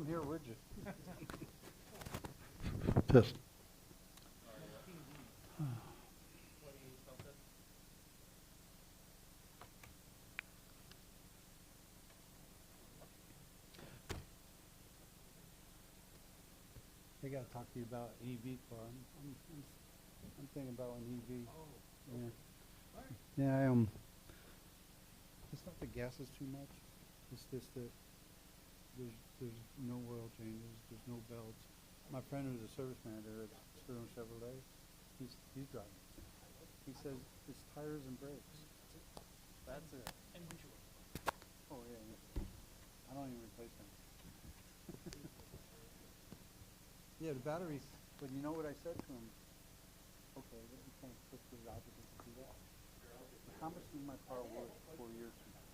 I'm here with you. Pissed. I gotta talk to you about EV car. I'm thinking about an EV. Yeah. Yeah, it's not the gas is too much. It's just that there's no oil changes, there's no belts. My friend who's a service manager at Sterling Chevrolet, he's driving. He says it's tires and brakes. That's it. And windshield. Oh yeah. I don't even replace them. Yeah, the batteries. But you know what I said to him? Okay, but you can't push the occupants to do that. How much is my car worth 4 years from now?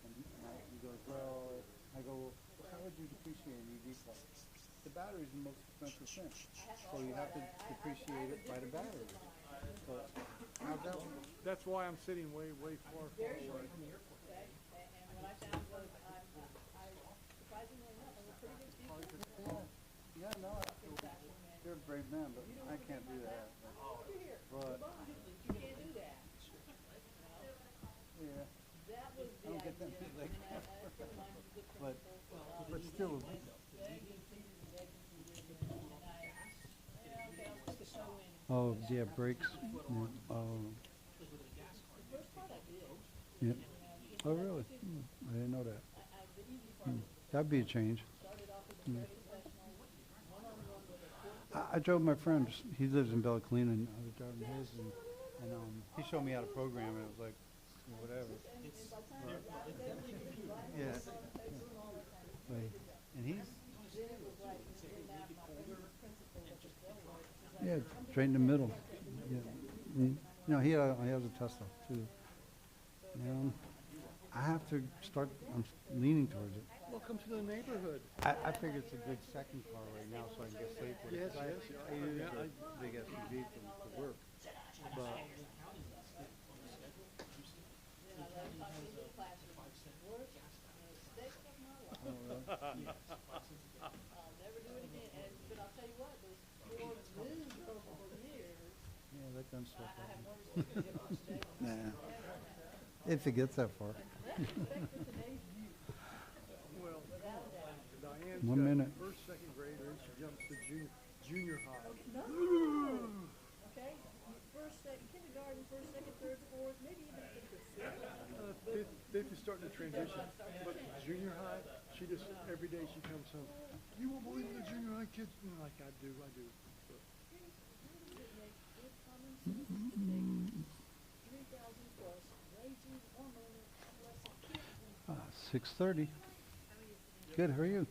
And he goes, well, I go, well, how would you depreciate an EV car? The battery is the most expensive thing. So you have to depreciate it by the battery. So how's that work? That's why I'm sitting way far away. And what I found was I surprisingly enough, I'm a pretty good speaker. Yeah, no, you're a brave man, but I can't do that. But You can't do that. yeah, That was I the don't get idea. that like And I still find a good but principle. but still, Begging people, and okay, I'll stick a toe in. oh yeah, brakes. Yeah. Oh, The first part I did. yeah. Oh really? I didn't know that. The easy part was That'd be a change. started off as a very professional, one-on-one with a corporate. I drove my friend. He lives in Bella Clean, and I was driving his, and he showed me how to program it. It was like whatever. Yeah. And he's yeah, straight in the middle. Yeah. You know, he has a Tesla too. I have to start. I'm leaning towards it. Welcome to the neighborhood. I figure it's a good second car right now, so I can get safe with it. Yes, 'Cause yes. I use a big SUV to work, but I'll never do it again. But I'll tell you what, those 4 miserable years, yeah, that gun stuff. I have one result to give on today. Nah, if it gets that far. Well, Diane's 1 got minute. first, second grader, and she jumps to junior high. No. Okay, kindergarten, first, second, third, fourth, maybe even fifth. Fifth is starting to transition, but junior high, she just every day she comes home. You won't believe the junior high kids. And I'm like I do. So, 3,000 plus, raising, hormone, adolescent kids. 6:30. Good. How are you?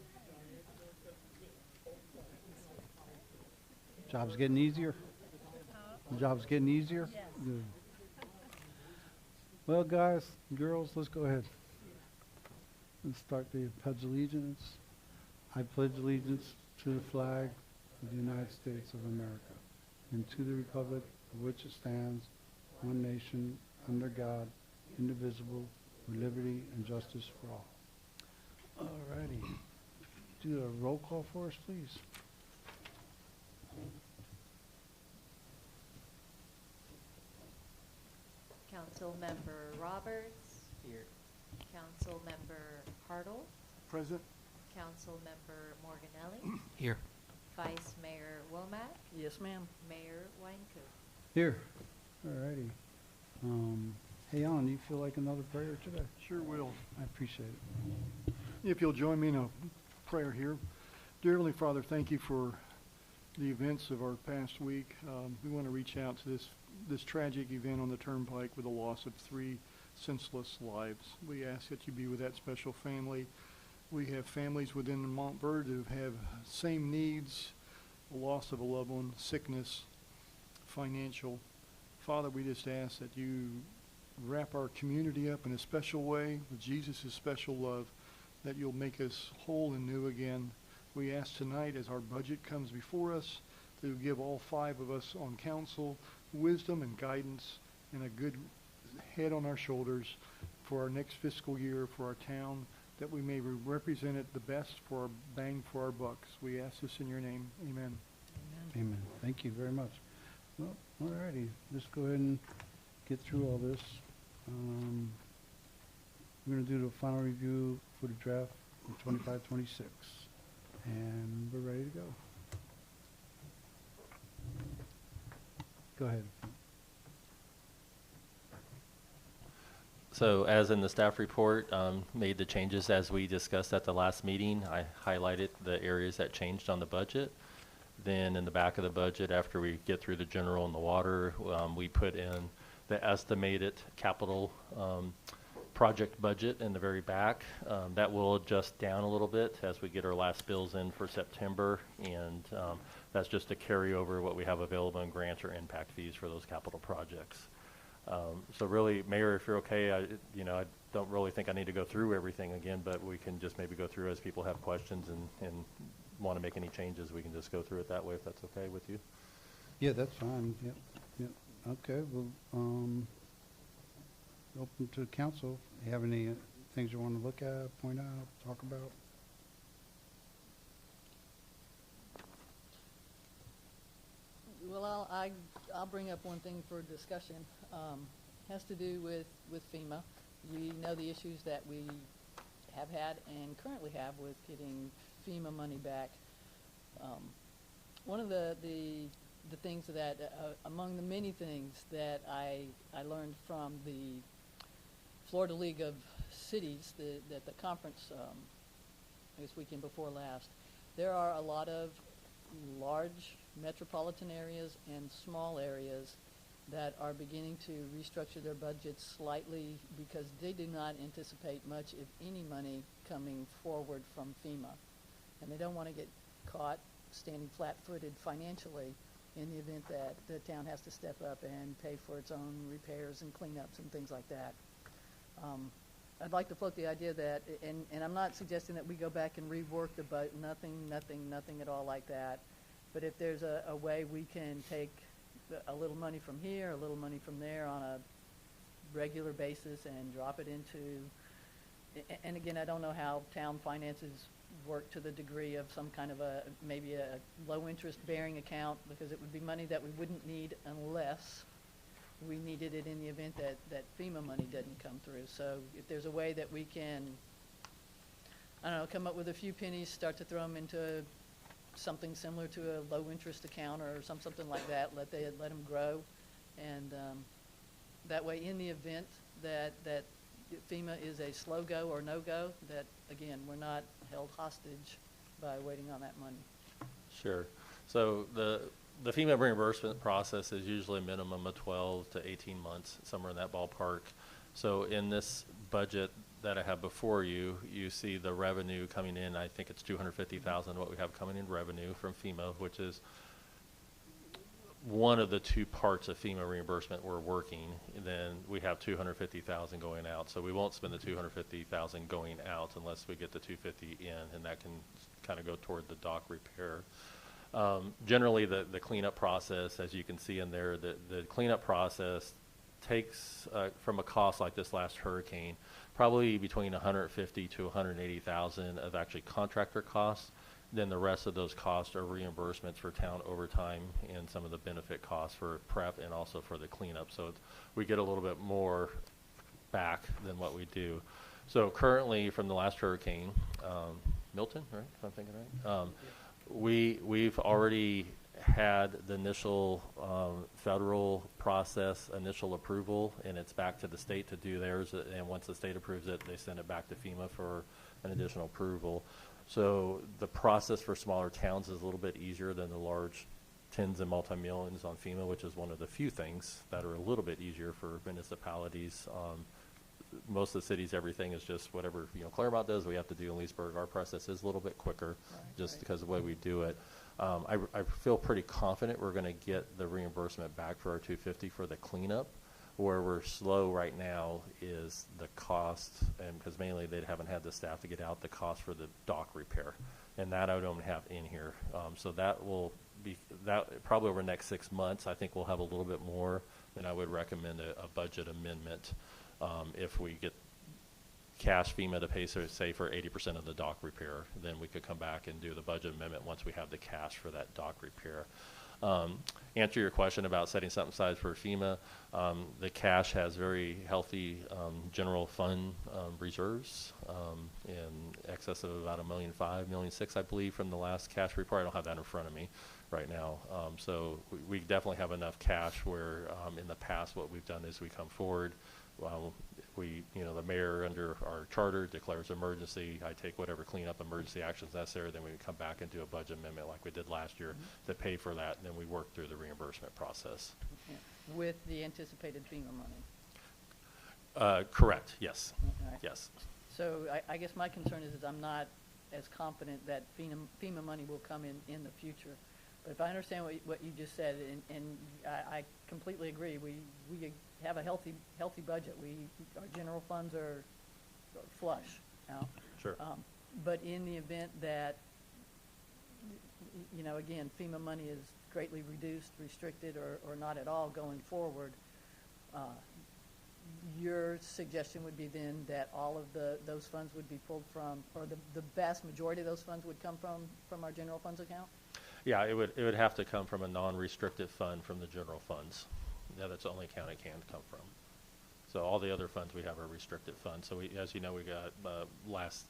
Job's getting easier. Job's getting easier. Yes. Good. Well, guys, girls, let's go ahead. Let's start the pledge allegiance. I pledge allegiance to the flag of the United States of America and to the republic for which it stands, one nation, under God, indivisible, with liberty and justice for all. All righty. Do a roll call for us, please. Councilmember Roberts. Here. Councilmember Hartle. Present. Councilmember Morganelli. Here. Vice Mayor Womack. Yes, ma'am. Mayor Wynkoop. Here. All righty. Hey, Alan, do you feel like another prayer today? Sure will. I appreciate it. If you'll join me in a prayer here. Dear Heavenly Father, thank you for the events of our past week. We want to reach out to this tragic event on the Turnpike with the loss of 3 senseless lives. We ask that you be with that special family. We have families within Montverde who have same needs, the loss of a loved one, sickness, financial. Father, we just ask that you wrap our community up in a special way with Jesus' special love, that you'll make us whole and new again. We ask tonight as our budget comes before us to give all 5 of us on council wisdom and guidance and a good head on our shoulders for our next fiscal year, for our town, that we may represent it the best for our bang for our bucks. We ask this in your name. Amen. Amen. Thank you very much. Well, all righty. Let's go ahead and get through all this. We're going to do the final review for the draft in 25-26. And we're ready to go. Go ahead. So as in the staff report, made the changes as we discussed at the last meeting. I highlighted the areas that changed on the budget. Then in the back of the budget, after we get through the general and the water, we put in the estimated capital project budget in the very back. That will adjust down a little bit as we get our last bills in for September, and that's just to carry over what we have available in grants or impact fees for those capital projects. So really, Mayor, if you're okay, I don't really think I need to go through everything again, but we can just maybe go through as people have questions and want to make any changes. We can just go through it that way if that's okay with you. Yeah, that's fine. Yep. Yep. Okay. Well, open to the council. You have any things you want to look at, point out, talk about? Well, I'll bring up one thing for discussion. Has to do with FEMA. We know the issues that we have had and currently have with getting FEMA money back. One of the things that, among the many things that I learned from the Florida League of Cities, the conference, I guess weekend before last, there are a lot of large metropolitan areas and small areas that are beginning to restructure their budgets slightly because they do not anticipate much, if any, money coming forward from FEMA. And they don't want to get caught standing flat-footed financially in the event that the town has to step up and pay for its own repairs and cleanups and things like that. I'd like to float the idea that, and I'm not suggesting that we go back and rework the budget, nothing at all like that. But if there's a way we can take a little money from here, a little money from there on a regular basis and drop it into, and again, I don't know how town finances work to the degree of some kind of maybe a low interest bearing account, because it would be money that we wouldn't need unless we needed it in the event that FEMA money didn't come through. So if there's a way that we can, I don't know, come up with a few pennies, start to throw them into something similar to a low interest account or something like that, let them grow, and that way in the event that FEMA is a slow go or no go, that again we're not held hostage by waiting on that money. Sure. So the FEMA reimbursement process is usually a minimum of 12 to 18 months, somewhere in that ballpark. So in this budget that I have before you, you see the revenue coming in. I think it's $250,000 what we have coming in revenue from FEMA, which is one of the two parts of FEMA reimbursement we're working. And then we have $250,000 going out. So we won't spend the $250,000 going out unless we get the $250,000 in, and that can kind of go toward the dock repair. Generally, the cleanup process, as you can see in there, the cleanup process takes, from a cost like this last hurricane, probably between $150,000 to $180,000 of actually contractor costs. Then the rest of those costs are reimbursements for town overtime and some of the benefit costs for prep and also for the cleanup. So we get a little bit more back than what we do. So currently, from the last hurricane, Milton, right? If I'm thinking right. We've already had the initial federal process, initial approval, and it's back to the state to do theirs. And once the state approves it, they send it back to FEMA for an additional approval. So the process for smaller towns is a little bit easier than the large tens and multi-millions on FEMA, which is one of the few things that are a little bit easier for municipalities. Most of the cities, everything is just whatever Claremont does, we have to do in Leesburg. Our process is a little bit quicker, just because of the way we do it. I feel pretty confident we're going to get the reimbursement back for our $250 for the cleanup. Where we're slow right now is the cost, and because mainly they haven't had the staff to get out the cost for the dock repair, and that I don't have in here. So that will be probably over the next 6 months. I think we'll have a little bit more, and I would recommend a budget amendment if we get cash FEMA to pay, so say for 80% of the dock repair, then we could come back and do the budget amendment once we have the cash for that dock repair. Answer your question about setting something aside for FEMA, the cash has very healthy general fund reserves in excess of about $1.5 million, $1.6 million, I believe, from the last cash report. I don't have that in front of me right now. So we definitely have enough cash where in the past what we've done is we come forward, the mayor under our charter declares emergency. I take whatever cleanup emergency actions necessary. Then we come back and do a budget amendment like we did last year to pay for that. And then we work through the reimbursement process. Yeah. With the anticipated FEMA money. Correct. Yes. Okay. Yes. So I guess my concern is I'm not as confident that FEMA money will come in the future. But if I understand what you just said, and I completely agree, we have a healthy budget. Our general funds are flush now. Sure. But in the event that, again, FEMA money is greatly reduced, restricted, or not at all going forward, your suggestion would be then that all of those funds would be pulled from, or the vast majority of those funds would come from our general funds account? Yeah, it would have to come from a non-restricted fund from the general funds. Yeah, that's the only account it can come from. So all the other funds we have are restricted funds. So as you know, we got last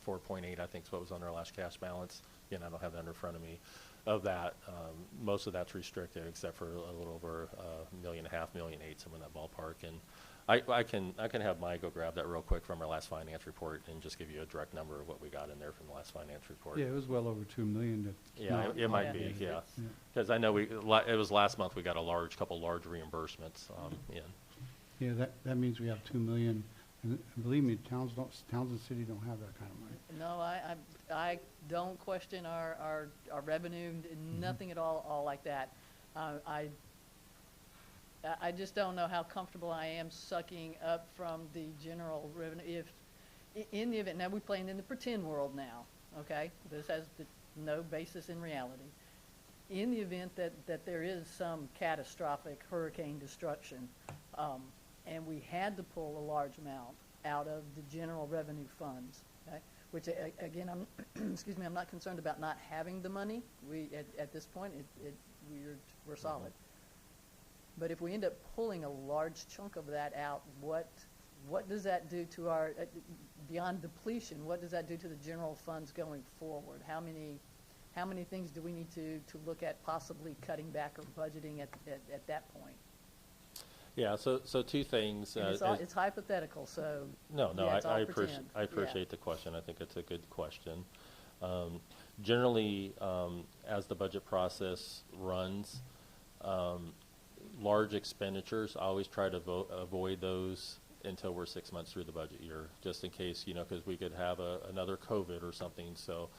4.8, I think is what was on our last cash balance. Again, I don't have that in front of me. Of that, most of that's restricted except for a little over $1.5 million, $1.8 million, somewhere in that ballpark. And I can have Mike go grab that real quick from our last finance report and just give you a direct number of what we got in there from the last finance report. Yeah, it was well over 2 million. That's Yeah, not- it might Yeah. be, yeah. Yeah. Because I know it was last month we got a couple large reimbursements in. Yeah, that means we have 2 million, and believe me, towns and city don't have that kind of money. No, I don't question our revenue, nothing at all like that. I just don't know how comfortable I am sucking up from the general revenue. In the event, now we're playing in the pretend world now, okay? This has no basis in reality. In the event that there is some catastrophic hurricane destruction, and we had to pull a large amount out of the general revenue funds, okay? Which again, I'm not concerned about not having the money. At this point, we're solid. But if we end up pulling a large chunk of that out, what does that do to our, beyond depletion, what does that do to the general funds going forward? How many things do we need to look at possibly cutting back or budgeting at that point? Yeah, so two things. And it's hypothetical, so No, yeah, it's all I pretend. appreciate the question. I think it's a good question. Generally, as the budget process runs, large expenditures, I always try to avoid those until we're 6 months through the budget year, just in case, because we could have another COVID or something. So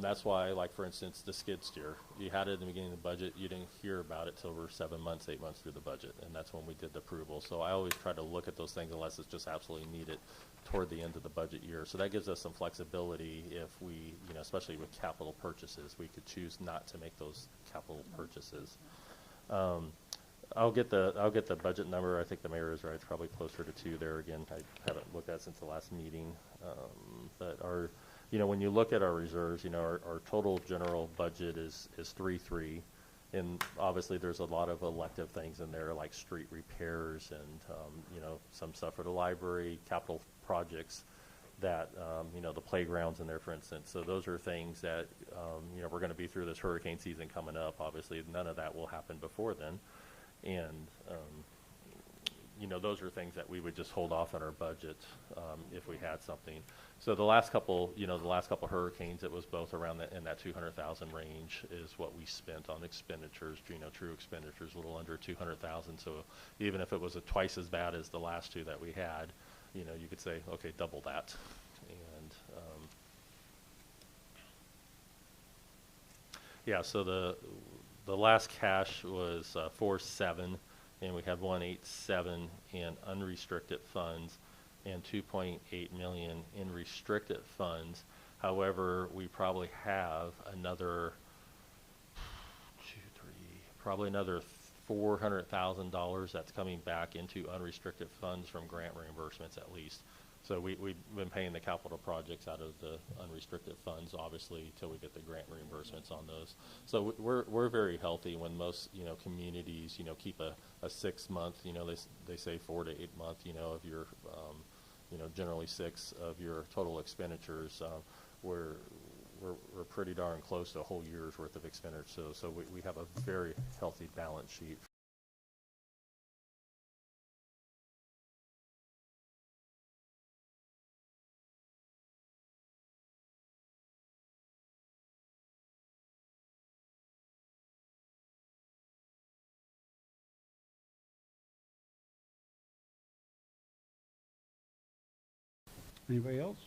that's why, like, for instance, the skid steer, you had it in the beginning of the budget, you didn't hear about it till we're 7 months, 8 months through the budget, and that's when we did the approval. So I always try to look at those things unless it's just absolutely needed toward the end of the budget year. So that gives us some flexibility if we, especially with capital purchases, we could choose not to make those capital purchases. I'll get the budget number. I think the mayor is right. It's probably closer to 2 there. Again, I haven't looked at it since the last meeting. But when you look at our reserves, our total general budget is 3.3, and obviously there's a lot of elective things in there like street repairs and some stuff for the library, capital projects that the playgrounds in there, for instance. So those are things that we're going to be through this hurricane season coming up. Obviously, none of that will happen before then. And, those are things that we would just hold off on our budget if we had something. So the last couple hurricanes, it was both around in that 200,000 range is what we spent on expenditures, true expenditures, a little under 200,000. So even if it was twice as bad as the last two that we had, you could say, okay, double that. And, yeah, so the last cash was 4.7, and we had 1.87 in unrestricted funds and 2.8 million in restricted funds. However, we probably have another $400,000 that's coming back into unrestricted funds from grant reimbursements at least. So we've been paying the capital projects out of the unrestricted funds, obviously, till we get the grant reimbursements on those. So we're very healthy when most, communities, keep a 6 month, they say 4 to 8 month, of your, generally 6 of your total expenditures. We're pretty darn close to a whole year's worth of expenditure. So we have a very healthy balance sheet. Anybody else?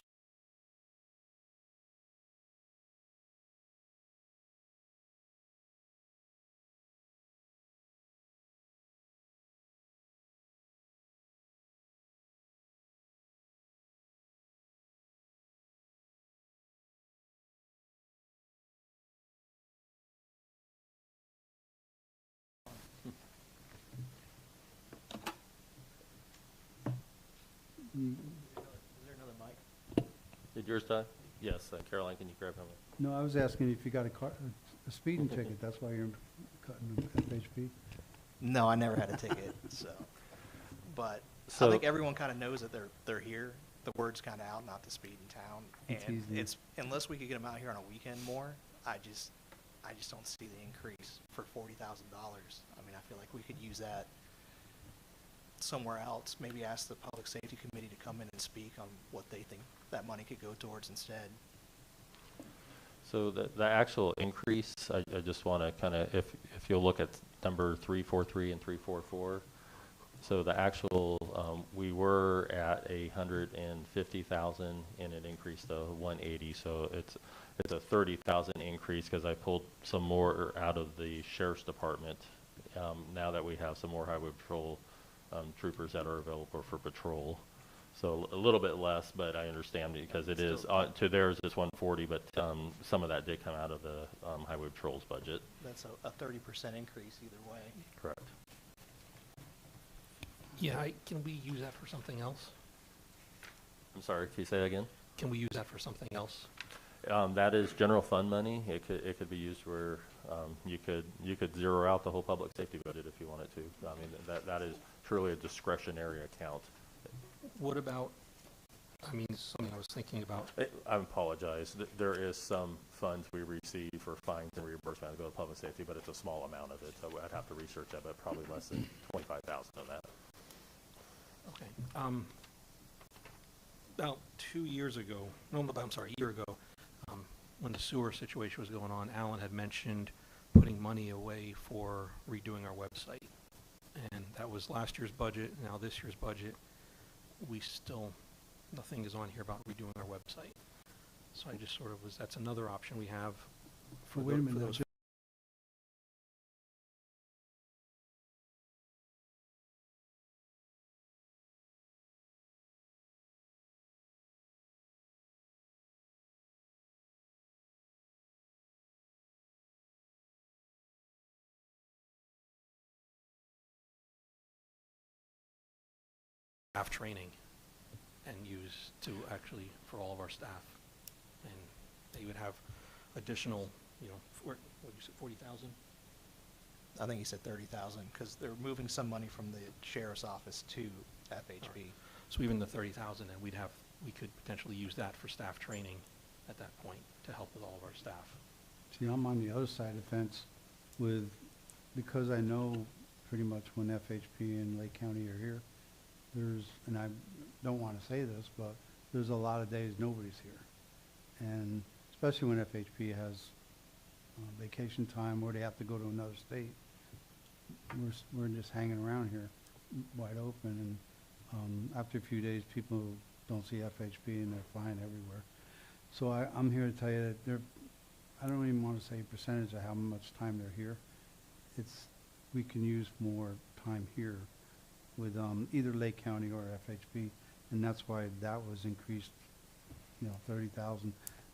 Mm, Did yours die? Yes, Caroline, can you grab him? No, I was asking if you got a speeding ticket, that's why you're cutting the FHP? No, I never had a ticket, so. But So- I think everyone kind of knows that they're here. The word's kind of out not to speed in town. It's And easy. it's, unless we could get them out here on a weekend more, I just don't see the increase for $40,000. I mean, I feel like we could use that somewhere else. Maybe ask the Public Safety Committee to come in and speak on what they think that money could go towards instead. So the actual increase, I just want to kind of, if you'll look at number 343 and 344, so the actual, we were at 150,000 and it increased to 180. So it's a 30,000 increase because I pulled some more out of the sheriff's department. Now that we have some more highway patrol troopers that are available for patrol. So a little bit less, but I understand because it is, to theirs it's 140, but some of that did come out of the highway patrol's budget. That's a 30% increase either way. Correct. Yeah, can we use that for something else? I'm sorry, can you say that again? Can we use that for something else? That is general fund money. It could be used where you could zero out the whole public safety budget if you wanted to. I mean, that is truly a discretionary account. What about, something I was thinking about. I apologize. There is some funds we receive for fines and reimbursement to go to public safety, but it's a small amount of it. So I'd have to research that, but probably less than 25,000 of that. Okay. About 2 years ago, a year ago, when the sewer situation was going on, Alan had mentioned putting money away for redoing our website. And that was last year's budget. Now this year's budget, nothing is on here about redoing our website. So I just sort of that's another option we have for, Wait a minute, those. Staff training and use to actually for all of our staff, and they would have additional, what did you say, 40,000? I think he said 30,000 because they're moving some money from the sheriff's office to FHP. Right. So even the 30,000, and we could potentially use that for staff training at that point to help with all of our staff. See, I'm on the other side of the fence because I know pretty much when FHP and Lake County are here, and I don't want to say this, but there's a lot of days nobody's here. And especially when FHP has vacation time or they have to go to another state, we're just hanging around here wide open. And after a few days, people don't see FHP and they're flying everywhere. So I'm here to tell you that I don't even want to say percentage of how much time they're here. We can use more time here with either Lake County or FHP, and that's why that was increased, 30,000.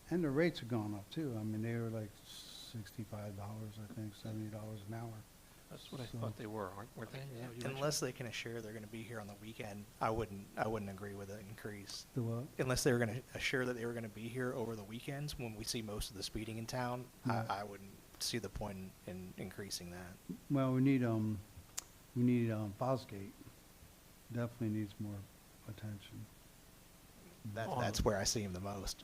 And the rates have gone up too. I mean, they were like $65, I think, $70 an hour That's what I So- thought they were, weren't they? Is that what you mentioned? Unless they can assure they're gonna be here on the weekend, I wouldn't agree with an increase. The what? Unless they were gonna assure that they were gonna be here over the weekends, when we see most of the speeding in town, Yeah. I wouldn't see the point in increasing that. Well, we need Fosgate. Definitely needs more attention. On That's the- where I see him the most.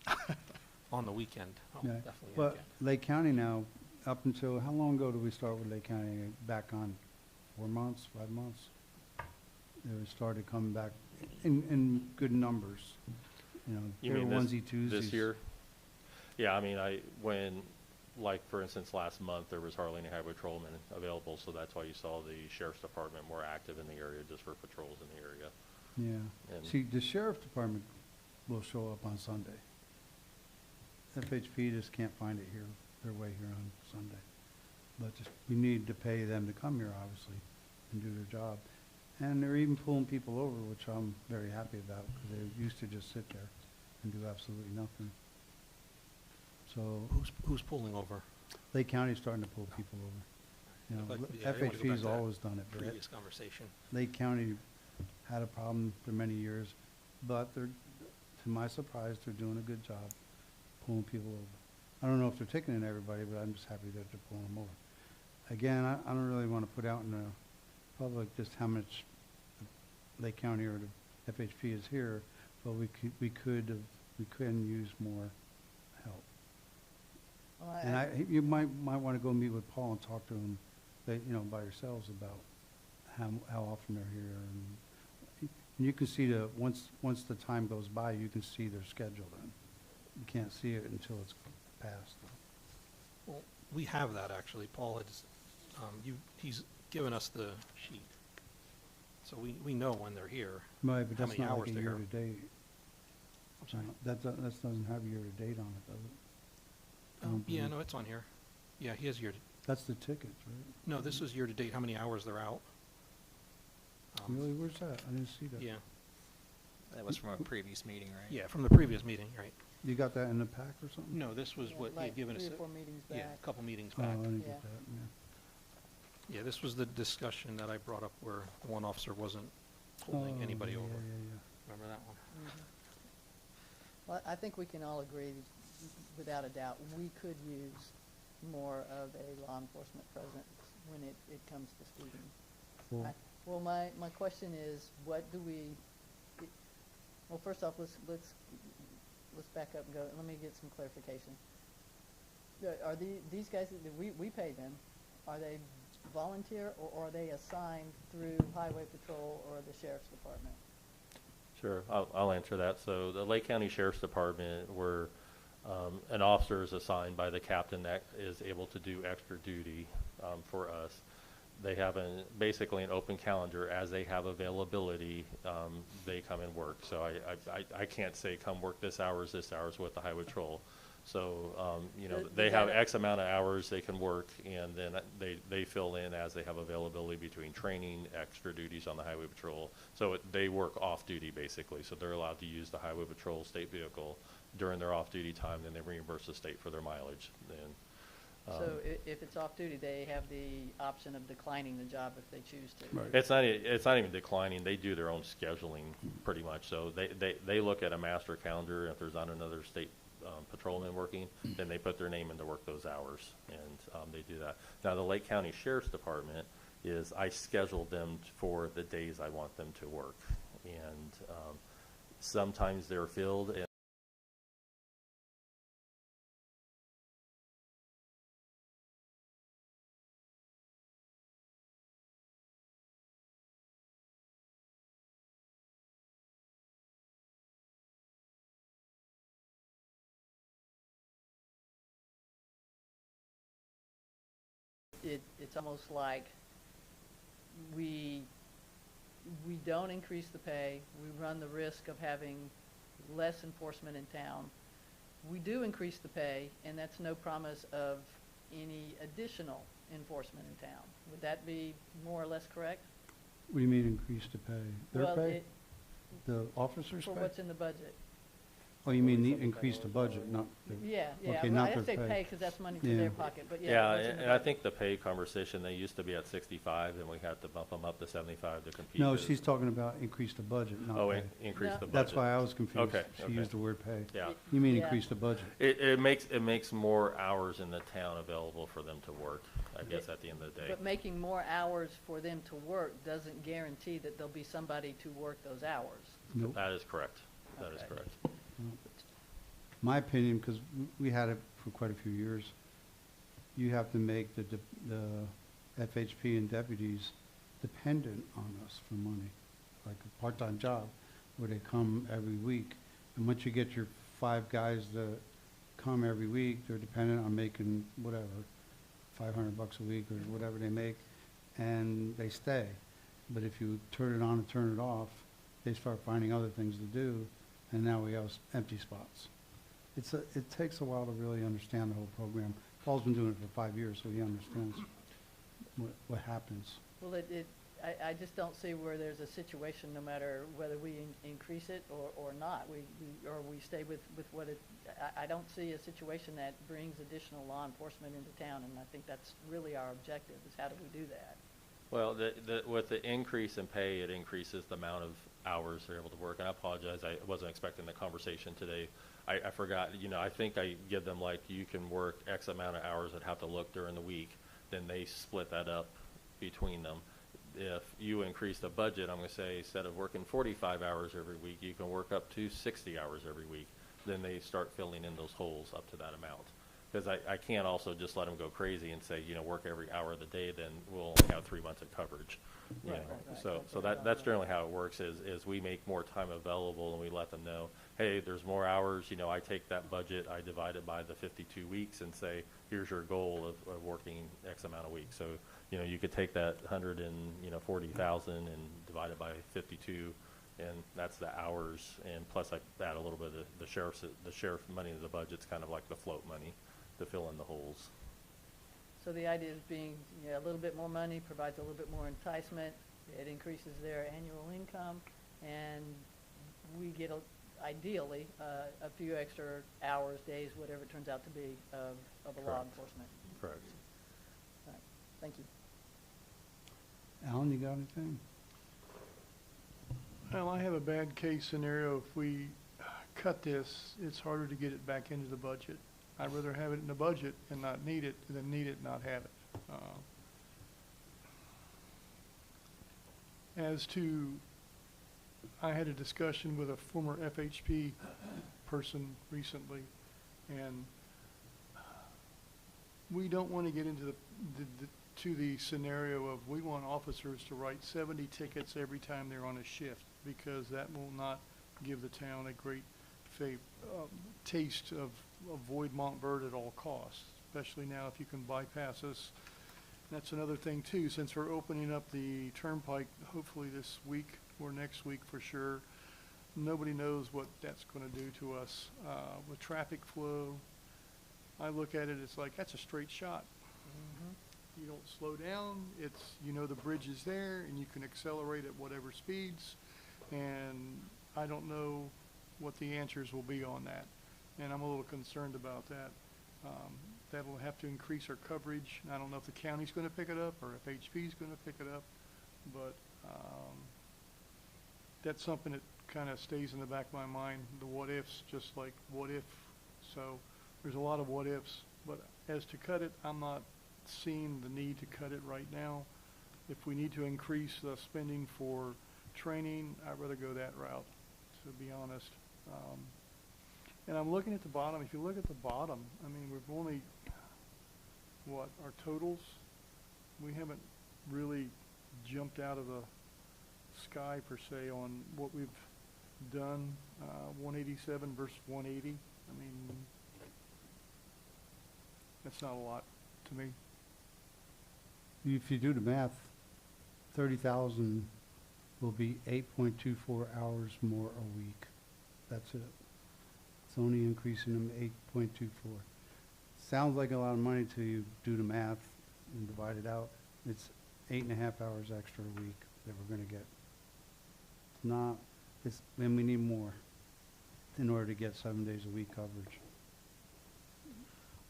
On the weekend. Oh, Yeah. definitely. But okay. Lake County now, up until, how long ago did we start with Lake County? Back on 4 months, 5 months? They started coming back in good numbers. You know, You they were mean onesie twosies. this year? Yeah, I mean, like, for instance, last month, there was hardly any highway patrolmen available, so that's why you saw the sheriff's department more active in the area, just for patrols in the area. Yeah. And- See, the sheriff's department will show up on Sunday. FHP just can't find it here, their way here on Sunday. But just, you need to pay them to come here, obviously, and do their job. And they're even pulling people over, which I'm very happy about, because they used to just sit there and do absolutely nothing. So, Who's pulling over? Lake County's starting to pull people over. You know, I'd like to- yeah, I didn't wanna go back FHP's to that always done it, but Previous conversation. Lake County had a problem for many years, but they're, to my surprise, they're doing a good job pulling people over. I don't know if they're ticketing everybody, but I'm just happy that they're pulling them over. Again, I don't really want to put out in the public just how much Lake County or the FHP is here, but we can use more help. Well, And you might want to go meet with Paul and talk to him, by yourselves about how often they're here. And you can see once the time goes by, you can see their schedule then. You can't see it until it's passed. Well, we have that actually. Paul has, he's given us the sheet. So we know when they're here. Right, but How that's many not like hours a they're here. year-to-date. I'm sorry. That doesn't have year-to-date on it, does it? I don't Yeah, believe- no, it's on here. Yeah, he has year, That's the tickets, right? no, this is year-to-date, how many hours they're out. Really, where's that? I didn't see that. Yeah, That was from a previous meeting, right? yeah, from the previous meeting, right. You got that in the pack or something? No, this was what he like had given us. 3 or 4 meetings Yeah, back. a couple meetings Oh, I back. didn't Yeah. get that, yeah. Yeah, this was the discussion that I brought up where one officer wasn't pulling Oh, anybody yeah, over. yeah, yeah. Remember that one? Mhm. Well, I think we can all agree, without a doubt, we could use more of a law enforcement presence when it comes to speeding. Well, Well, my question is, what do we, well, first off, let's back up and go, let me get some clarification. Are these guys, we pay them, are they volunteer or are they assigned through Highway Patrol or the Sheriff's Department? Sure, I'll answer that. So the Lake County Sheriff's Department, where an officer is assigned by the captain that is able to do extra duty for us. They have basically an open calendar. As they have availability, they come and work. So I can't say come work this hours with the Highway Patrol. So, they have X amount of hours they can work, and then they fill in as they have availability between training, extra duties on the Highway Patrol. So they work off-duty, basically. So they're allowed to use the Highway Patrol state vehicle during their off-duty time, then they reimburse the state for their mileage. Then, So if it's off-duty, they have the option of declining the job if they choose to. Right. it's not even declining. They do their own scheduling, pretty much. So they look at a master calendar. If there's not another state patrolman working, then they put their name in to work those hours, and they do that. Now, the Lake County Sheriff's Department is, I schedule them for the days I want them to work, and sometimes they're filled, and It's almost like we don't increase the pay, we run the risk of having less enforcement in town. We do increase the pay, and that's no promise of any additional enforcement in town. Would that be more or less correct? What do you mean increase the pay? Their Well, pay? The officers' For pay? what's in the budget. Oh, you mean the increase the budget, not the... Yeah, yeah, Okay, well, not I their say pay. pay, because that's money for Yeah. their pocket, but yeah. Yeah, what's in the and I budget. think the pay conversation, they used to be at 65, and we had to bump them up to 75 to compete. No, with- she's talking about increase the budget, not Oh, pay. increase No. the budget. That's why I was confused. Okay, She okay. used the word pay. Yeah. You mean Yeah. increase the budget? It makes more hours in the town available for them to work, I guess, at the end of the day. But making more hours for them to work doesn't guarantee that there'll be somebody to work those hours. Nope. That is correct. That is Okay. correct. My opinion, because we had it for quite a few years, you have to make the FHP and deputies dependent on us for money, like a part-time job where they come every week. And once you get your 5 guys that come every week, they're dependent on making whatever, $500 a week or whatever they make, and they stay. But if you turn it on and turn it off, they start finding other things to do, and now we have empty spots. It takes a while to really understand the whole program. Paul's been doing it for 5 years, so he understands what happens. Well, I just don't see where there's a situation, no matter whether we increase it or not, or we stay with what it, I don't see a situation that brings additional law enforcement into town, and I think that's really our objective, is how do we do that? Well, with the increase in pay, it increases the amount of hours they're able to work. And I apologize, I wasn't expecting the conversation today. I forgot, I think I give them, like, you can work X amount of hours that have to look during the week. Then they split that up between them. If you increase the budget, I'm going to say, instead of working 45 hours every week, you can work up to 60 hours every week. Then they start filling in those holes up to that amount. Because I can't also just let them go crazy and say, work every hour of the day, then we'll only have 3 months of coverage. You Right, know. right, right. So that's generally how it works, is we make more time available and we let them know, hey, there's more hours. I take that budget, I divide it by the 52 weeks and say, here's your goal of working X amount of weeks. So, you could take that 140,000 and divide it by 52, and that's the hours. And plus I add a little bit of the sheriff money to the budget's kind of like the float money to fill in the holes. So the idea is being, a little bit more money provides a little bit more enticement, it increases their annual income, and we get, ideally, a few extra hours, days, whatever it turns out to be, of a law Correct. enforcement. Correct. All right. Thank you. Alan, you got anything? Well, I have a bad case scenario. If we cut this, it's harder to get it back into the budget. I'd rather have it in the budget and not need it than need it and not have it. As to, I had a discussion with a former FHP person recently, and we don't want to get into the scenario of we want officers to write 70 tickets every time they're on a shift, because that will not give the town a great taste of avoid Montverde at all costs, especially now if you can bypass us. That's another thing too, since we're opening up the turnpike hopefully this week or next week for sure. Nobody knows what that's going to do to us with traffic flow. I look at it, it's like that's a straight shot. You don't slow down. It's, the bridge is there and you can accelerate at whatever speeds, and I don't know what the answers will be on that, and I'm a little concerned about that. That'll have to increase our coverage. I don't know if the county's going to pick it up or if HP's going to pick it up, but that's something that kind of stays in the back of my mind, the what ifs, just like what if. So there's a lot of what ifs, but as to cut it, I'm not seeing the need to cut it right now. If we need to increase the spending for training, I'd rather go that route, to be honest. And I'm looking at the bottom. If you look at the bottom, I mean, we've only, our totals, we haven't really jumped out of the sky per se on what we've done, 187 versus 180. I mean, that's not a lot to me. If you do the math, 30,000 will be 8.24 hours more a week. That's it. It's only increasing them 8.24. Sounds like a lot of money till you do the math and divide it out. It's 8.5 hours extra a week that we're going to get. It's not, and we need more. in order to get 7 days a week coverage.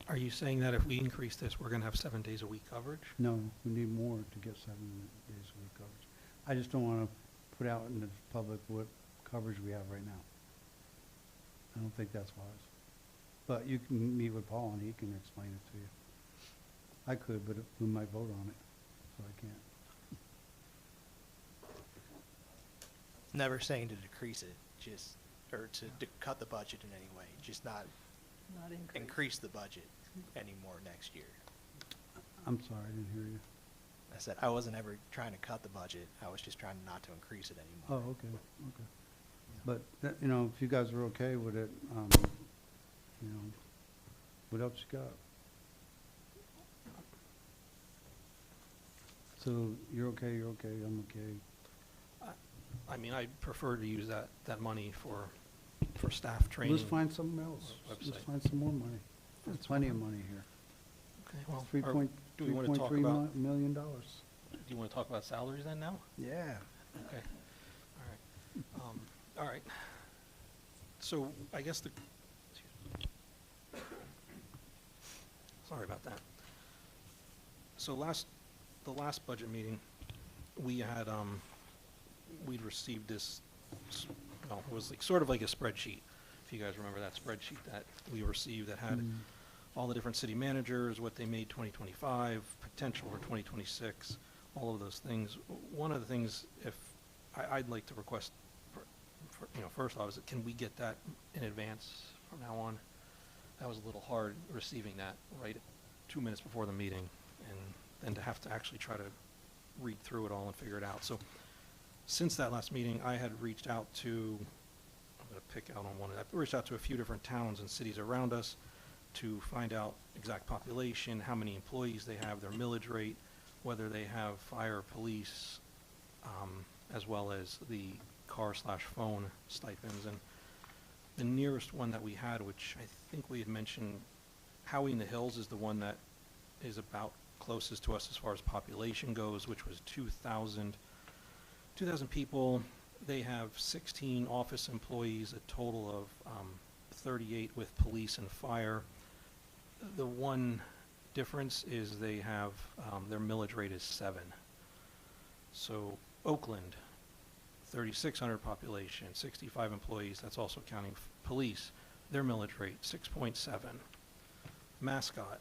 Are you saying that if we increase this, we're gonna have 7 days a week coverage? No, we need more to get 7 days a week coverage. I just don't want to put out in the public what coverage we have right now. I don't think that's wise. But you can meet with Paul and he can explain it to you. I could, but we might vote on it, so I can't. Never saying to decrease it, just, or to cut the budget in any way, just not Not increase. increase the budget anymore next year. I'm sorry, I didn't hear you. I said I wasn't ever trying to cut the budget. I was just trying not to increase it anymore. Oh, okay, okay. But, that, if you guys are okay with it, what else you got? So, you're okay, I'm okay. I mean, I prefer to use that money for staff training. Let's find something else. Let's website. find some more money. There's plenty of money here. Okay, well, $3.3 do we want to talk about, million. do you want to talk about salaries then now? Yeah. Okay, all right. So I guess sorry about that. So the last budget meeting, we had, we'd received this, well, it was like, sort of like a spreadsheet. If you guys remember that spreadsheet that we received that had all the different city managers, what they made 2025, potential for 2026, all of those things. One of the things, if I'd like to request, first off, is can we get that in advance from now on? That was a little hard receiving that right 2 minutes before the meeting, and then to have to actually try to read through it all and figure it out. So since that last meeting, I had reached out to, I'm going to pick out on one, I reached out to a few different towns and cities around us to find out exact population, how many employees they have, their millage rate, whether they have fire, police, as well as the car/phone stipends. And the nearest one that we had, which I think we had mentioned, Howie in the Hills is the one that is about closest to us as far as population goes, which was 2,000 people. They have 16 office employees, a total of 38 with police and fire. The one difference is they have, their millage rate is 7. So Oakland, 3,600 population, 65 employees, that's also counting police. Their millage rate, 6.7. Mascot,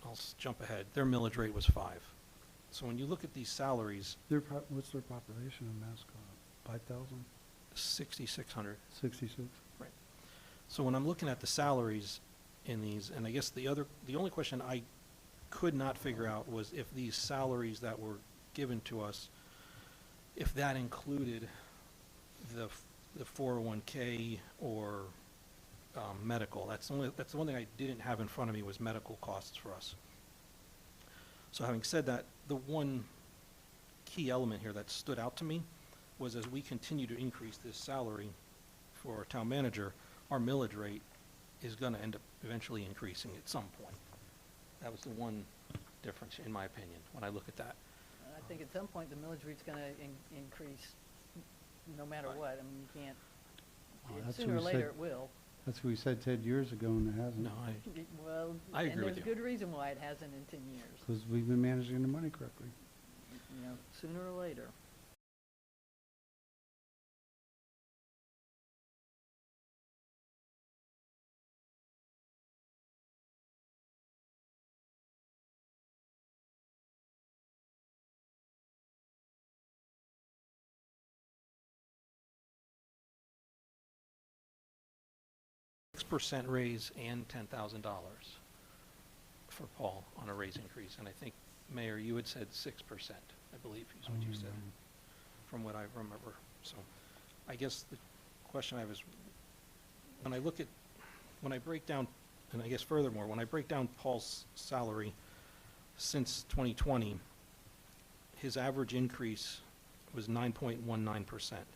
I'll jump ahead, their millage rate was 5. So when you look at these salaries, What's their population in Mascot? 5,000? 6,600. 66? Right. So when I'm looking at the salaries in these, and I guess the only question I could not figure out was if these salaries that were given to us, if that included the 401k or medical. That's the one thing I didn't have in front of me was medical costs for us. So having said that, the one key element here that stood out to me was as we continue to increase this salary for our town manager, our millage rate is going to end up eventually increasing at some point. That was the one difference, in my opinion, when I look at that. I think at some point, the millage rate's gonna increase no matter Right. what. I mean, you can't, Well, that's sooner or what we later said- it will. That's what we said 10 years ago, and it hasn't. No, Well, I agree and with there's you. good reason why it hasn't in 10 years, Because we've been managing the money correctly. sooner or later. %6 raise and $10,000 for Paul on a raise increase. And I think, Mayor, you had said 6%, I believe is what you said, from what I remember. So I guess the question I have is, when I break down, and I guess furthermore, when I break down Paul's salary since 2020, his average increase was 9.19%.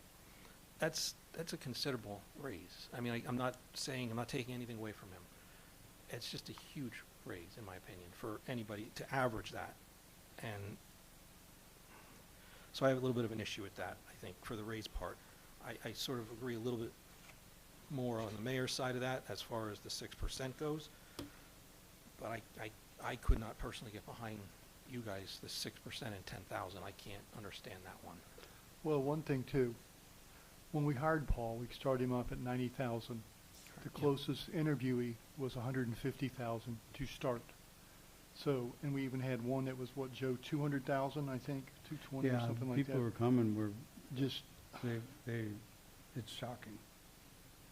That's a considerable raise. I mean, I'm not taking anything away from him. It's just a huge raise, in my opinion, for anybody to average that. And so I have a little bit of an issue with that, I think, for the raise part. I sort of agree a little bit more on the mayor's side of that as far as the 6% goes. But I could not personally get behind you guys, the 6% and 10,000. I can't understand that one. Well, one thing too, when we hired Paul, we started him off at 90,000. The Yeah. closest interviewee was 150,000 to start. So, and we even had one that was what, Joe, 200,000, I think, 220 or Yeah, something like that. people were coming, Just, it's shocking.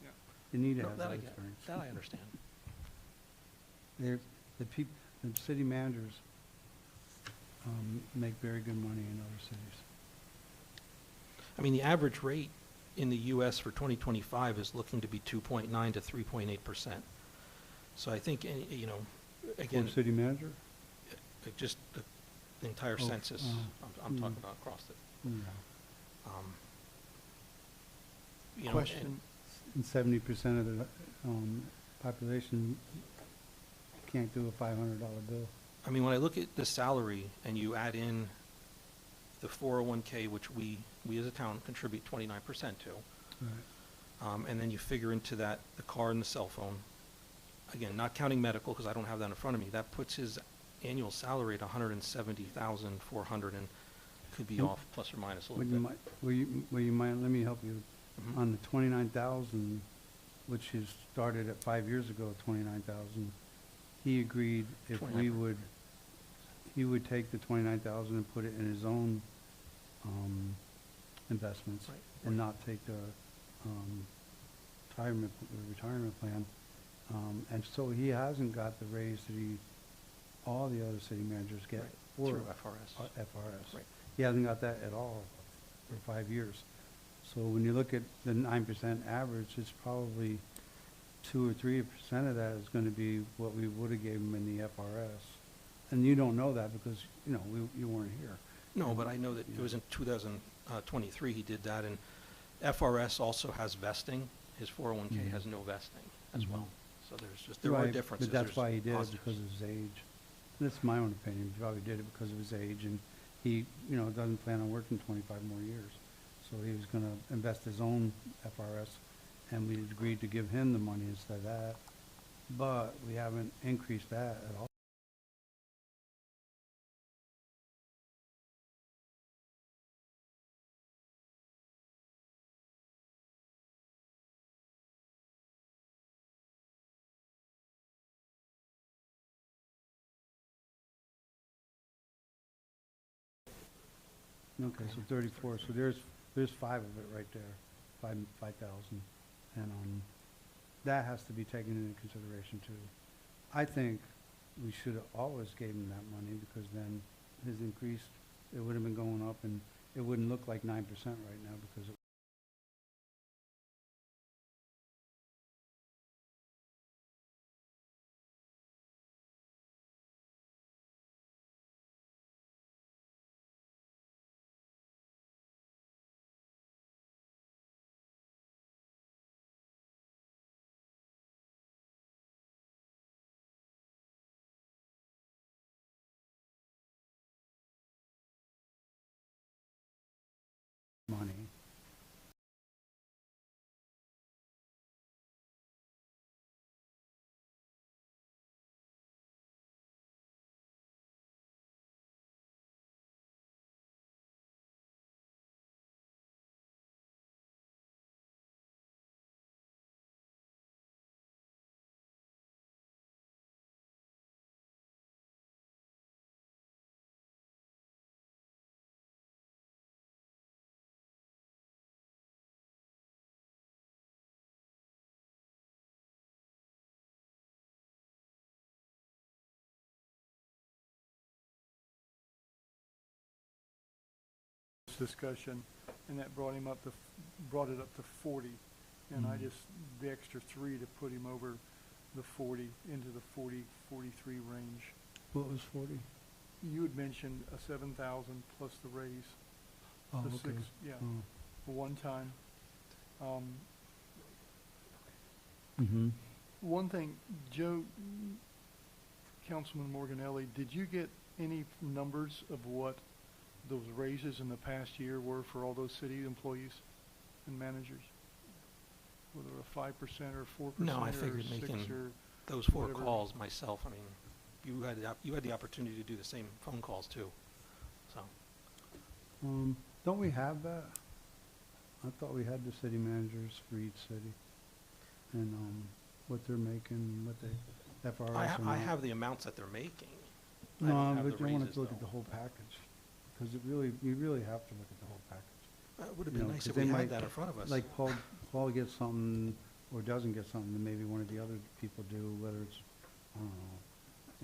Yeah. You need to No, have that that I get. experience. That I understand. The city managers make very good money in other cities. I mean, the average rate in the U.S. for 2025 is looking to be 2.9 to 3.8%. So I think, you know, again, For city manager? just the entire Oh, census, I'm talking about across it. Yeah. You know, question, And 70% of the population can't do a $500 bill. I mean, when I look at the salary and you add in the 401K, which we as a town contribute 29% to, Right. and then you figure into that the car and the cell phone, again, not counting medical because I don't have that in front of me, that puts his annual salary at 170,400 and could be And off plus or minus a Would little you bit. will you mind, let me help you. Mhm. On the 29,000, which is started at 5 years ago, 29,000, he agreed if we 29. would, he would take the 29,000 and put it in his own investments Right, and right. not take the retirement plan. And so he hasn't got the raise that all the other city managers get Right, for through FRS. FRS. Right. He hasn't got that at all for 5 years. So when you look at the 9% average, it's probably 2 or 3% of that is going to be what we would have gave him in the FRS. And you don't know that because, you know, you weren't here. No, but I know that Yeah. it was in 2023 he did that, and FRS also has vesting. His 401K Mhm. has no vesting as Mhm. well. So there are Right, differences. But that's There's why he did it, positives. because of his age. That's my own opinion. He probably did it because of his age, and he, you know, doesn't plan on working 25 more years. So he was going to invest his own FRS, and we agreed to give him the money instead of that. But we haven't increased that at all. Okay, so 34, so there's 5 of it right there, 5,000. And that has to be taken into consideration too. I think we should have always gave him that money because then his increase, it would have been going up and it wouldn't look like 9% right now because it money. discussion, and that brought it up to 40. And I Mhm. just, the extra 3 to put him over the 40, into the 40, 43 range. What was 40? You had mentioned a 7,000 plus the raise, Oh, the okay. 6, yeah, Oh. for one time. Mm-hmm. One thing, Joe, Councilman Morganelli, did you get any numbers of what those raises in the past year were for all those city employees and managers? whether a 5% or 4% No, I or figured 6 making or those 4 whatever. calls myself, I mean, you had the opportunity to do the same phone calls too, so. Don't we have that? I thought we had the city managers for each city and, what they're making, what they, FRS I or not. have the amounts that they're making. I No, don't have but the you want raises, to look at though. the whole package, because you really have to look at the whole package. It would have you been know, nice 'cause if they we might- had that in front of us. Like Paul gets something or doesn't get something that maybe one of the other people do, whether it's, I don't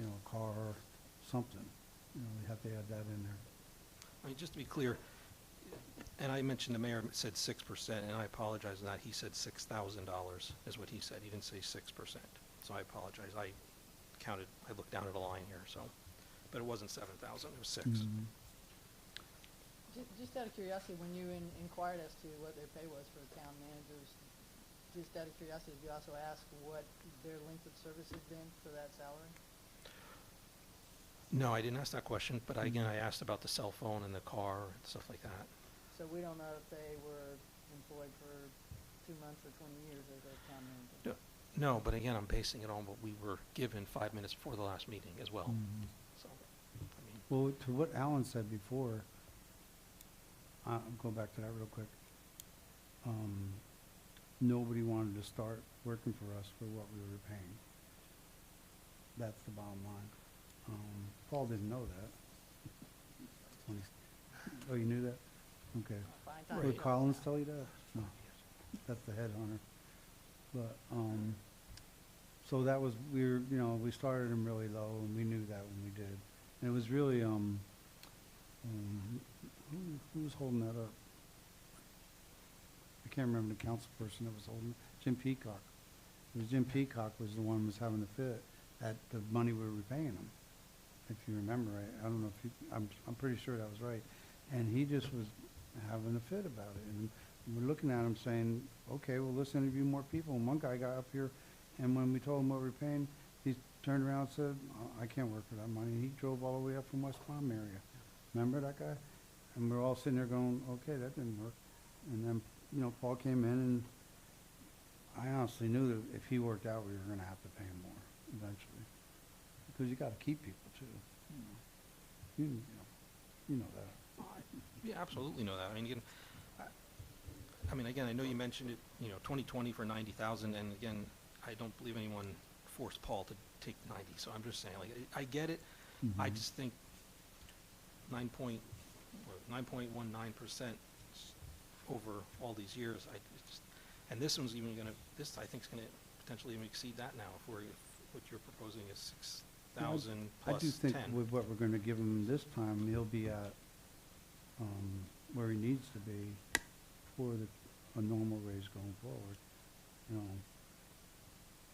know, a car or something. We have to add that in there. I mean, just to be clear, and I mentioned the mayor said 6%, and I apologize on that. He said $6,000 is what he said. He didn't say 6%. So I apologize. I looked down at a line here, so. But it wasn't 7,000, it was 6. Mhm. Just out of curiosity, when you inquired as to what their pay was for town managers, just out of curiosity, did you also ask what their length of service has been for that salary? No, I didn't ask that question, but again, I asked about the cell phone and the car and stuff like that. So we don't know if they were employed for 2 months or 20 years as a town manager. No, but again, I'm basing it on what we were given 5 minutes before the last meeting as well. Mhm. So, I mean, Well, to what Alan said before, I'll go back to that real quick. Nobody wanted to start working for us for what we were paying. That's the bottom line. Paul didn't know that. Oh, you knew that? Okay. Fine time. Did Collins tell you that? No, that's the headhunter. But, so that was, we started him really low, and we knew that when we did. And it was really, who was holding that up? I can't remember the council person that was holding it. Jim Peacock. It was Jim Peacock was the one who was having a fit at the money we were paying him, if you remember right. I don't know if you, I'm pretty sure that was right. And he just was having a fit about it. And we're looking at him saying, okay, well, let's interview more people. And one guy got up here, and when we told him what we were paying, he turned around and said, I can't work for that money. He drove all the way up from West Palm area. Remember that guy? And we're all sitting there going, okay, that didn't work. And then, Paul came in, and I honestly knew that if he worked out, we were going to have to pay him more eventually. Because you got to keep people, too. You know that. yeah, absolutely know that. I mean, again, I know you mentioned it, 2020 for 90,000, and again, I don't believe anyone forced Paul to take 90, so I'm just saying, like, I get it. I Mhm. just think 9.19% over all these years, and this one's even this I think is gonna potentially even exceed that now, if what you're proposing is 6,000 I plus do think 10. with what we're going to give him this time, he'll be at where he needs to be for a normal raise going forward.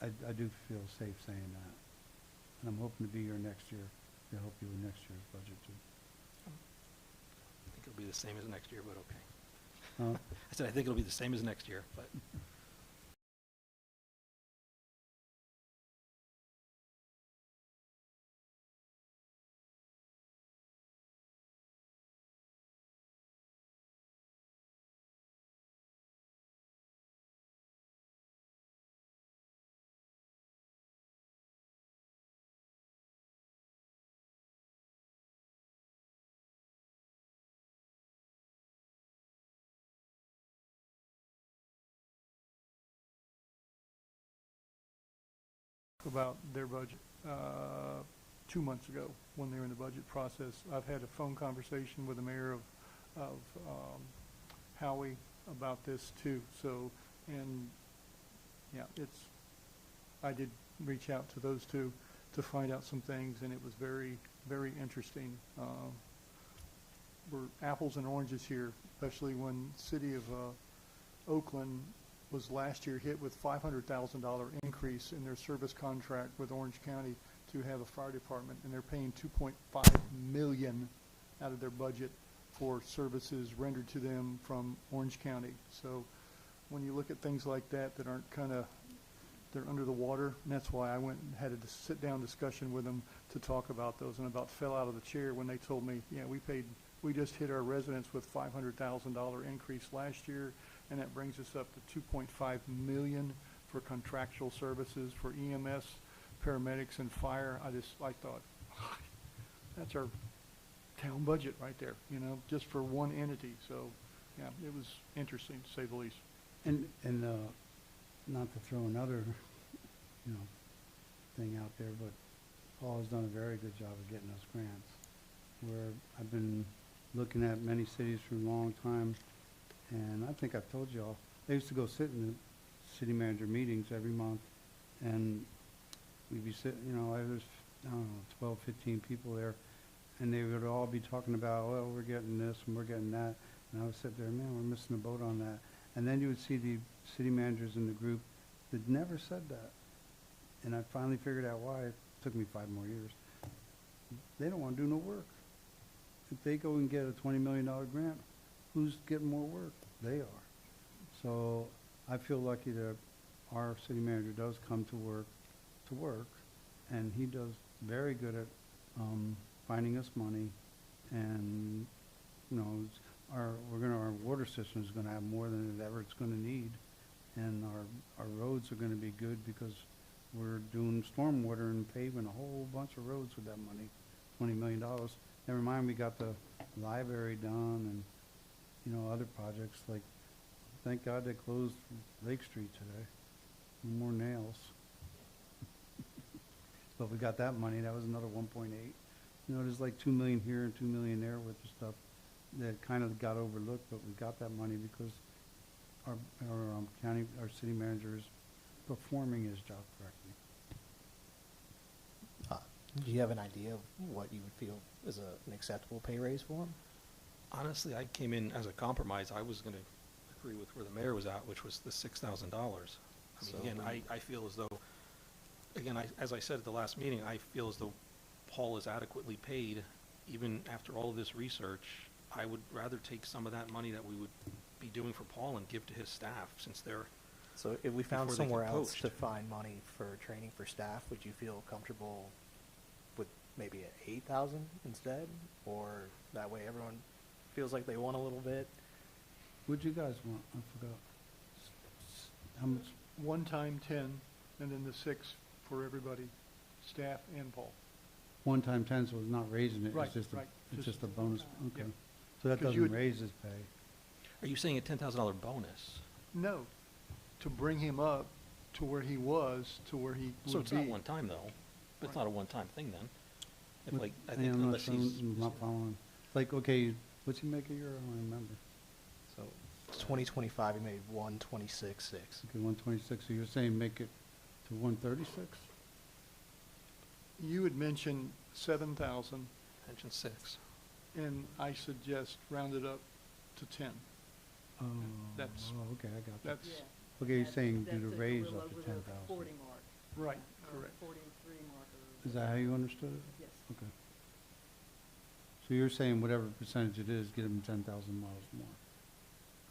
I do feel safe saying that. And I'm hoping to be here next year to help you with next year's budget too. I think it'll be the same as next year, but okay. Huh? I said I think it'll be the same as next year, but. About their budget 2 months ago when they were in the budget process. I've had a phone conversation with the mayor of Howie about this too. So, and yeah, I did reach out to those two to find out some things, and it was very, very interesting. We're apples and oranges here, especially when city of Oakland was last year hit with $500,000 increase in their service contract with Orange County to have a fire department, and they're paying $2.5 million out of their budget for services rendered to them from Orange County. So when you look at things like that that aren't they're under the water, and that's why I went and had a sit-down discussion with them to talk about those, and about fell out of the chair when they told me, yeah, we just hit our residents with $500,000 increase last year, and that brings us up to 2.5 million for contractual services for EMS, paramedics, and fire. I thought, that's our town budget right there, you know, just for one entity. So, yeah, it was interesting to say the least. And not to throw another, you know, thing out there, but Paul has done a very good job of getting us grants. Where I've been looking at many cities for a long time, and I think I've told y'all, I used to go sit in the city manager meetings every month, and we'd be sitting, you know, there's, I don't know, 12, 15 people there, and they would all be talking about, well, we're getting this and we're getting that, and I would sit there, man, we're missing the boat on that. And then you would see the city managers in the group that never said that. And I finally figured out why. It took me 5 more years. They don't want to do no work. If they go and get a $20 million grant, who's getting more work? They are. So I feel lucky that our city manager does come to work, and he does very good at finding us money, and you know, our water system is going to have more than it ever it's going to need, and our roads are going to be good because we're doing stormwater and paving a whole bunch of roads with that money, $20 million. Never mind, we got the library done and, you know, other projects like, thank God they closed Lake Street today. No more nails. But we got that money, that was another 1.8. You know, there's like 2 million here and 2 million there with the stuff that kind of got overlooked, but we got that money because our city manager is performing his job correctly. Do you have an idea of what you would feel is an acceptable pay raise for him? Honestly, I came in as a compromise. I was going to agree with where the mayor was at, which was the $6,000. I mean, So again, I feel as though, again, as I said at the last meeting, I feel as though Paul is adequately paid. Even after all of this research, I would rather take some of that money that we would be doing for Paul and give to his staff, since they're, So if we found before they get somewhere else poached. to find money for training for staff, would you feel comfortable with maybe at 8,000 instead? Or that way everyone feels like they won a little bit? What'd you guys want? I forgot. How much? One time 10, and then the 6 for everybody, staff and Paul. One time 10, so it's not raising it, Right, it's just a, right. it's Just- just a bonus, okay. yeah. So that 'Cause you doesn't would- raise his pay. are you saying a $10,000 bonus? No, to bring him up to where he was, to where he would be. So it's not one time though. It's not a one-time thing then. If What- like, I I'm think not unless he's, I'm not following. Like, okay, what's he make a year? I don't remember. So 2025, he made 126.6. Okay, 126, so you're saying make it to 136? You had mentioned 7,000, mention 6. and I suggest round it up to 10. Oh, That's- oh, okay, I got that. That's, Yeah. Okay, you're That's- saying that's do the a raise little up to over the 10,000. 40 mark. right, or correct. 43 mark. Is that how you understood it? Yes. Okay. So you're saying whatever percentage it is, get him 10,000 miles more?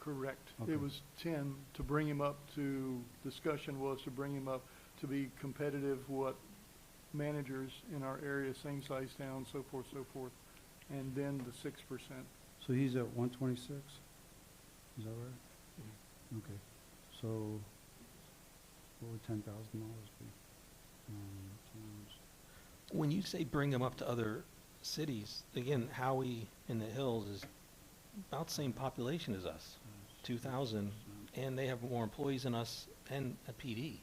Correct. Okay. It was 10 to bring him up to, discussion was to bring him up to be competitive what managers in our area, same size town, so forth, and then the 6%. So he's at 126? Is that right? Okay. So what would $10,000 be? Times- When you say bring them up to other cities, again, Howie in the Hills is about the same population as us, 2,000, and they have more employees than us and a PD.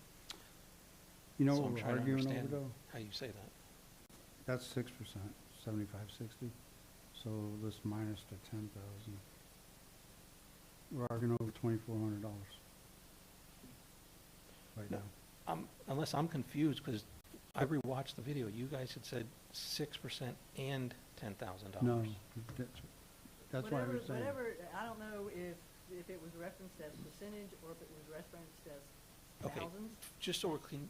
You know So what I'm we're trying to arguing over understand though? how you say that. That's 6%, 75, 60. So let's minus the 10,000. We're arguing over $2,400 right No. now. Unless I'm confused, because I rewatched the video, you guys had said 6% and $10,000. No, that's why I was saying. Whatever, I don't know if it was referenced as percentage or if it was referenced as Okay. thousands. Just so we're clean,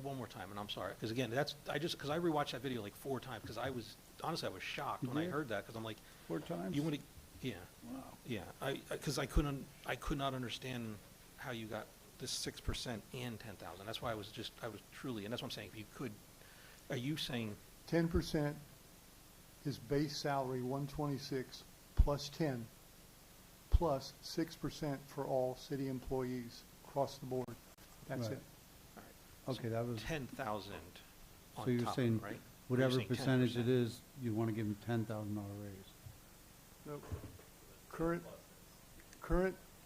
one more time, and I'm sorry, because again, because I rewatched that video like 4 times, because honestly, I was shocked You when I did? heard that, because I'm like, 4 times? you want to, yeah, Wow. yeah, because I could not understand how you got this 6% and 10,000. That's why I was truly, and that's what I'm saying, if you could, are you saying, 10% is base salary 126 plus 10, plus 6% for all city employees across the board. That's Right. it. Okay, that was, 10,000 so on you're top, saying right? Or you're whatever saying percentage it 10%? is, you want to give them $10,000 raise. Nope.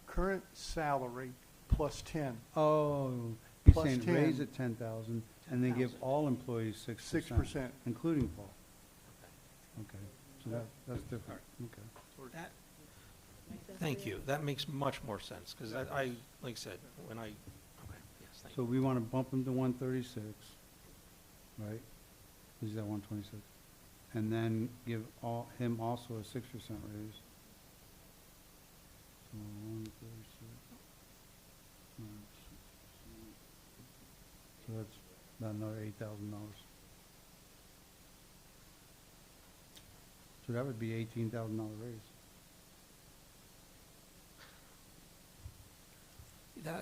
Current salary plus 10, Oh, you're Plus saying raise 10. it 10,000 and then give 10,000. all employees 6%. 6%. Including Paul. Okay. Okay, so that's different, okay. That, Make sense thank to you. That makes much more sense, because I, like I said, when I, okay, yes, thank So you. we want to bump him to 136, right? He's at 126. And then give him also a 6% raise. So 136. minus 6%. So that's about another $8,000. So that would be $18,000 raise.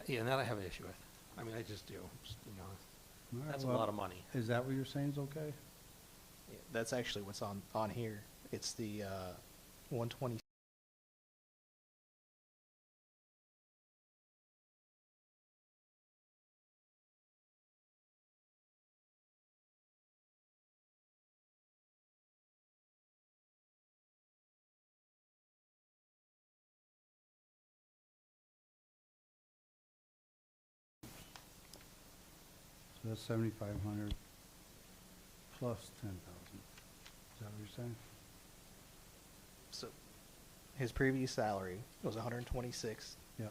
Yeah, that I have an issue with. I mean, I just do, just being honest. All right, That's a well, lot of money. Is that what you're saying is okay? Yeah, that's actually what's on here. It's the 120. So that's 7,500 plus 10,000. Is that what you're saying? So his previous salary was 126. Yeah.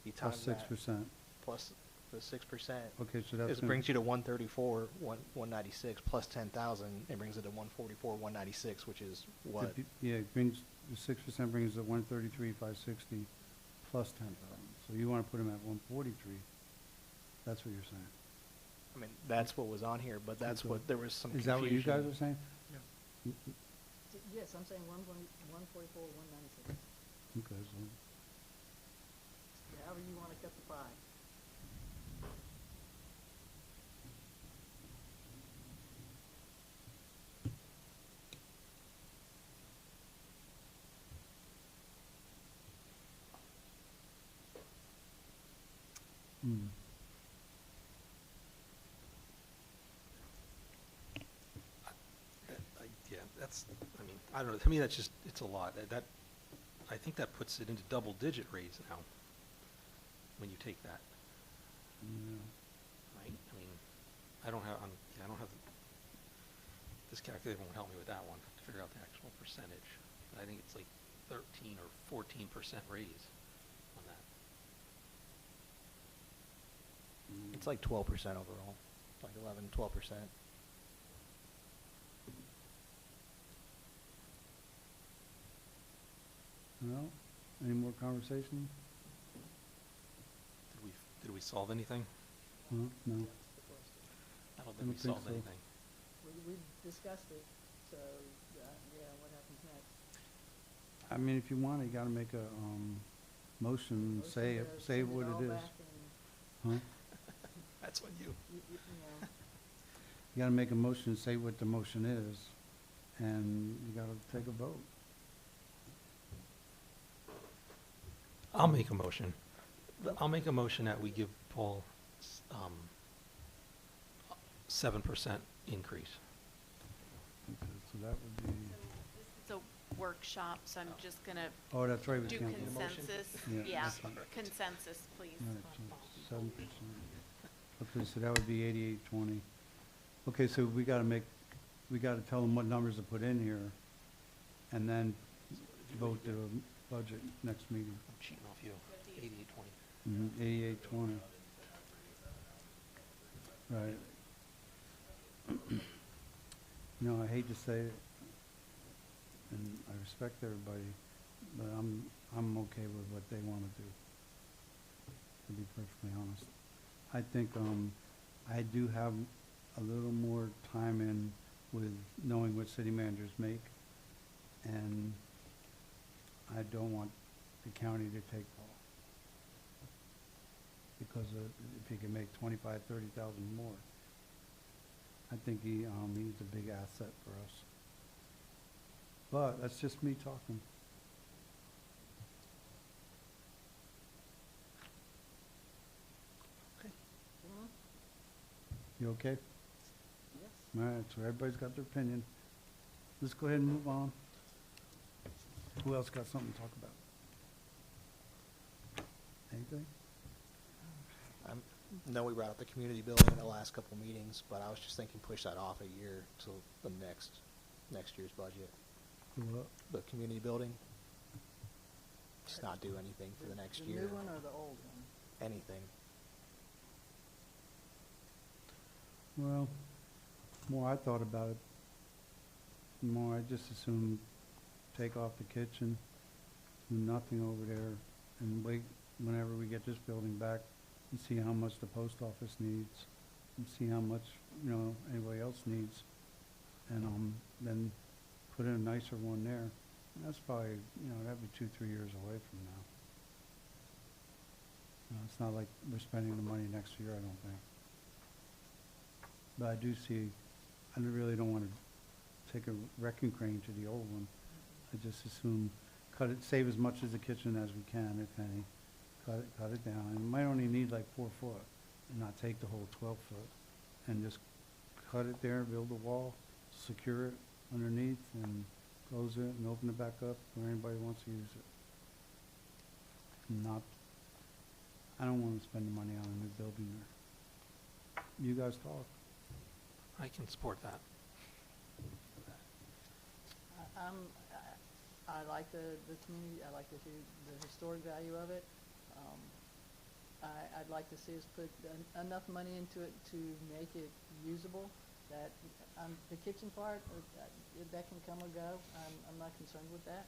You Plus times that 6%. plus the 6%. Okay, so that's It brings you to 134, 196 plus 10,000. It brings it to 144, 196, which is what? Yeah, it brings, the 6% brings it 133,560 plus 10,000. So you want to put him at 143. That's what you're saying. I mean, that's what was on here, but that's Okay. what, there was some Is confusion. that what you guys are saying? Yes, I'm saying 144, 196. Okay, so, However you want to cut the pie. mm. Yeah, that's, I mean, I don't know, to me, that's just, it's a lot. I think that puts it into double-digit raise now, when you take that, Yeah. right? I mean, I don't have, this calculator won't help me with that one, to figure out the actual percentage. I think it's like 13 or 14% raise on that. It's like 12% overall, like 11, 12%. No? Any more conversation? Did we solve anything? No? No? That's the question. I don't I think we don't think solved so. anything. We discussed it, so, yeah, what happens next? I mean, if you want, you gotta make a, motion, Motion say to it, say send what all it is. back and, Huh? That's on you. you know, You gotta make a motion, say what the motion is, and you gotta take a vote. I'll make a motion. I'll make a motion that we give Paul 7% increase. Okay, so that would be, It's a workshop, so I'm just gonna oh, that's right, we do can't. do- consensus. Yeah, Yeah, okay. consensus, please. Right, so 7%. Okay, so that would be 8820. Okay, so we gotta tell them what numbers to put in here, and then vote the budget next meeting. I'm cheating off you. 8820. 8820. Right. You know, I hate to say it, and I respect everybody, but I'm okay with what they want to do, to be perfectly honest. I think, I do have a little more time in with knowing what city managers make, and I don't want the county to take Paul. Because if he can make 25, 30,000 more, I think he's a big asset for us. But that's just me talking. You okay? Yes. All right, so everybody's got their opinion. Let's go ahead and move on. Who else got something to talk about? Anything? No, we brought up the community building in the last couple meetings, but I was just thinking push that off a year till the next year's budget. Who up? The community building. Just not do anything for the next year. The new one or the old one? Anything. Well, the more I thought about it, the more I just assumed take off the kitchen, do nothing over there, and wait whenever we get this building back and see how much the post office needs and see how much, anybody else needs. And then put in a nicer one there. And that's probably, that'd be 2-3 years away from now. It's not like we're spending the money next year, I don't think. But I do see, I really don't want to take a wrecking crane to the old one. I just assume save as much as the kitchen as we can, if any. Cut it down. And you might only need like 4 foot and not take the whole 12 foot. And just cut it there, build a wall, secure it underneath, and close it and open it back up where anybody wants to use it. I don't want to spend the money on a new building there. You guys talk. I can support that. I like the community, I like the historic value of it. I'd like to see us put enough money into it to make it usable. That the kitchen part, that can come or go. I'm not concerned with that.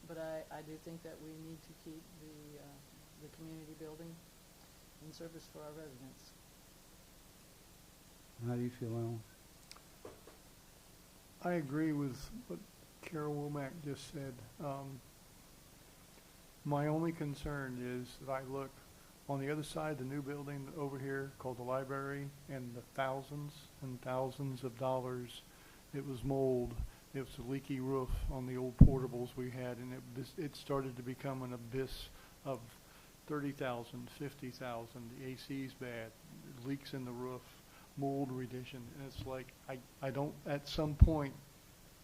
But I do think that we need to keep the community building in service for our residents. How do you feel, Alan? I agree with what Carol Womack just said. My only concern is that I look on the other side of the new building over here called the library, and the thousands and thousands of dollars. It was mold. It was a leaky roof on the old portables we had, and it started to become an abyss of 30,000, 50,000. The AC's bad, leaks in the roof, mold radiation, and it's like I don't. At some point,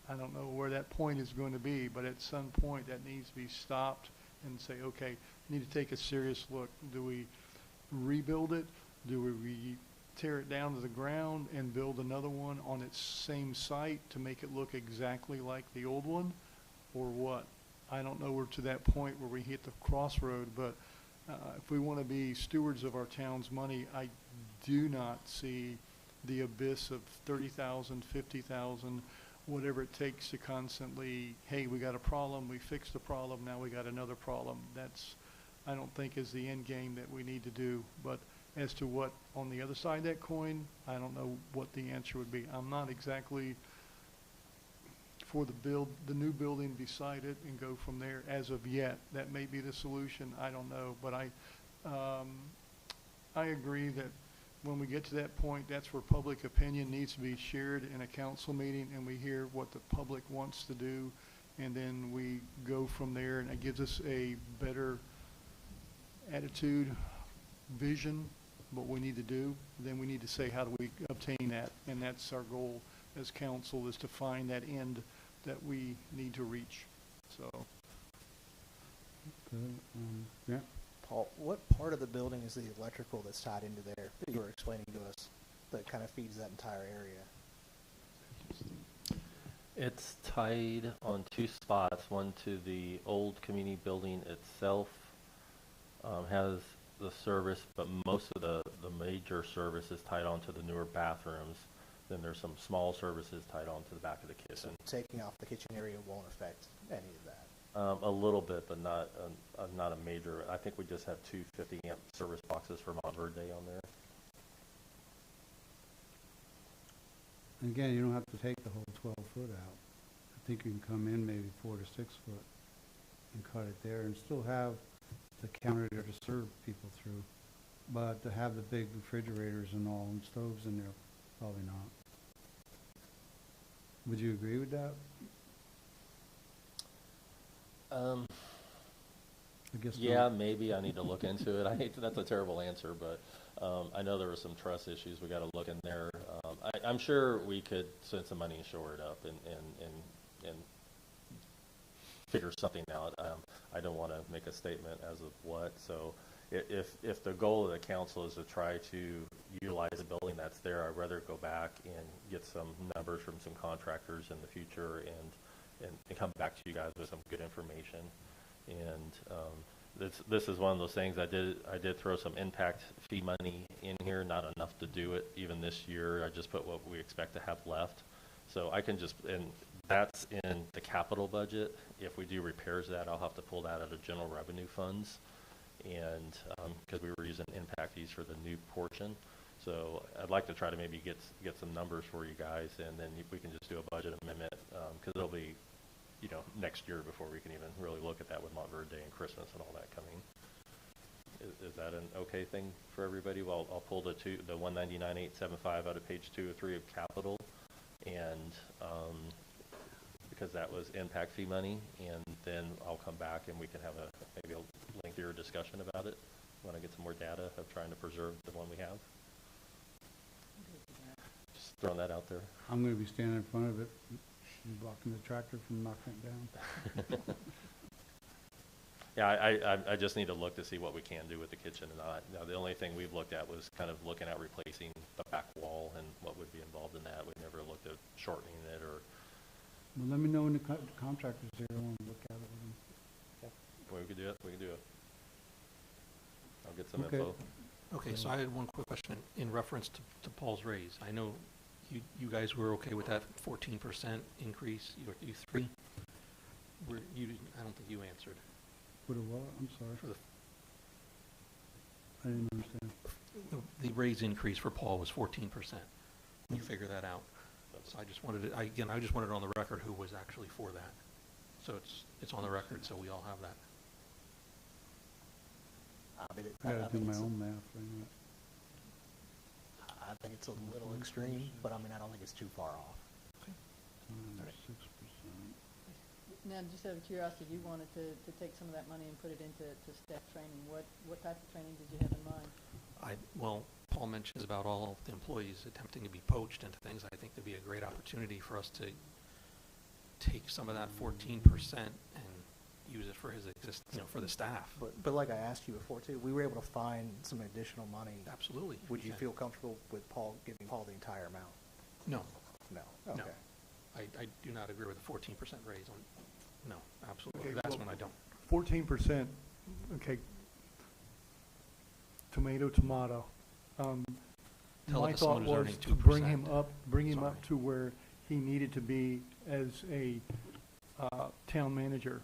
I don't know where that point is going to be, but at some point that needs to be stopped and say, okay, we need to take a serious look. Do we rebuild it? Do we tear it down to the ground and build another one on its same site to make it look exactly like the old one, or what? I don't know. We're to that point where we hit the crossroad, but if we want to be stewards of our town's money, I do not see the abyss of 30,000, 50,000, whatever it takes to constantly, hey, we got a problem, we fixed the problem, now we got another problem. That's, I don't think, is the end game that we need to do. But as to what on the other side of that coin, I don't know what the answer would be. I'm not exactly for the new building beside it and go from there as of yet. That may be the solution, I don't know. But I agree that when we get to that point, that's where public opinion needs to be shared in a council meeting, and we hear what the public wants to do, and then we go from there, and it gives us a better attitude, vision, what we need to do. Then we need to say, how do we obtain that? And that's our goal as council, is to find that end that we need to reach. So. Good. Yeah. Paul, what part of the building is the electrical that's tied into there that you were explaining to us that kind of feeds that entire area? It's tied on 2 spots, one to the old community building itself, has the service, but most of the major service is tied onto the newer bathrooms. Then there's some small services tied onto the back of the kitchen. So taking off the kitchen area won't affect any of that? A little bit, but not a major. I think we just have 2 50-amp service boxes for Montverde on there. And again, you don't have to take the whole 12 foot out. I think you can come in maybe 4 to 6 foot and cut it there and still have the counter there to serve people through. But to have the big refrigerators and all and stoves in there, probably not. Would you agree with that? I guess Yeah, not. maybe I need to look into it. I hate, that's a terrible answer, but I know there were some trust issues. We got to look in there. I'm sure we could send some money and shore it up and figure something out. I don't want to make a statement as of what. So if the goal of the council is to try to utilize a building that's there, I'd rather go back and get some numbers from some contractors in the future and come back to you guys with some good information. And this is one of those things. I did throw some impact fee money in here, not enough to do it even this year. I just put what we expect to have left. So I can just, and that's in the capital budget. If we do repairs that, I'll have to pull that out of general revenue funds. And because we were using impact fees for the new portion. So I'd like to try to maybe get some numbers for you guys, and then we can just do a budget amendment, because it'll be, next year before we can even really look at that with Montverde Day and Christmas and all that coming. Is that an okay thing for everybody? Well, I'll pull the 199,875 out of page 2 or 3 of capital, and because that was impact fee money, and then I'll come back and we can have maybe a lengthier discussion about it when I get some more data of trying to preserve the one we have. Just throwing that out there. I'm going to be standing in front of it, blocking the tractor from knocking it down. Yeah, I just need to look to see what we can do with the kitchen and not. Now, the only thing we've looked at was kind of looking at replacing the back wall and what would be involved in that. We never looked at shortening it or. Well, let me know when the contractor's here. I want to look at it with him. Well, we could do it. We can do it. I'll get some Okay. info. Okay, so I had one quick question in reference to Paul's raise. I know you guys were okay with that 14% increase, you three? I don't think you answered. For the what? I'm sorry. For the I didn't understand. The raise increase for Paul was 14%. You figure that out. So I just wanted it, I just wanted it on the record who was actually for that. So it's on the record, so we all have that. I mean, I got to do think my it's- own math right now. I think it's a little extreme, but I mean, I don't think it's too far off. Times 6%. Now, just out of curiosity, you wanted to take some of that money and put it into staff training. What type of training did you have in mind? Well, Paul mentions about all the employees attempting to be poached into things. I think there'd be a great opportunity for us to take some of that 14% and use it for his for the staff. But like I asked you before too, we were able to find some additional money. Absolutely. Would we you can. feel comfortable with giving Paul the entire amount? No, No. No. Okay. I do not agree with the 14% raise on, no, absolutely. Okay, That's well- when I don't. 14%, okay. Tomato. Tell My it to someone thought who's was earning to bring 2%. him up Sorry. to where he needed to be as a town manager.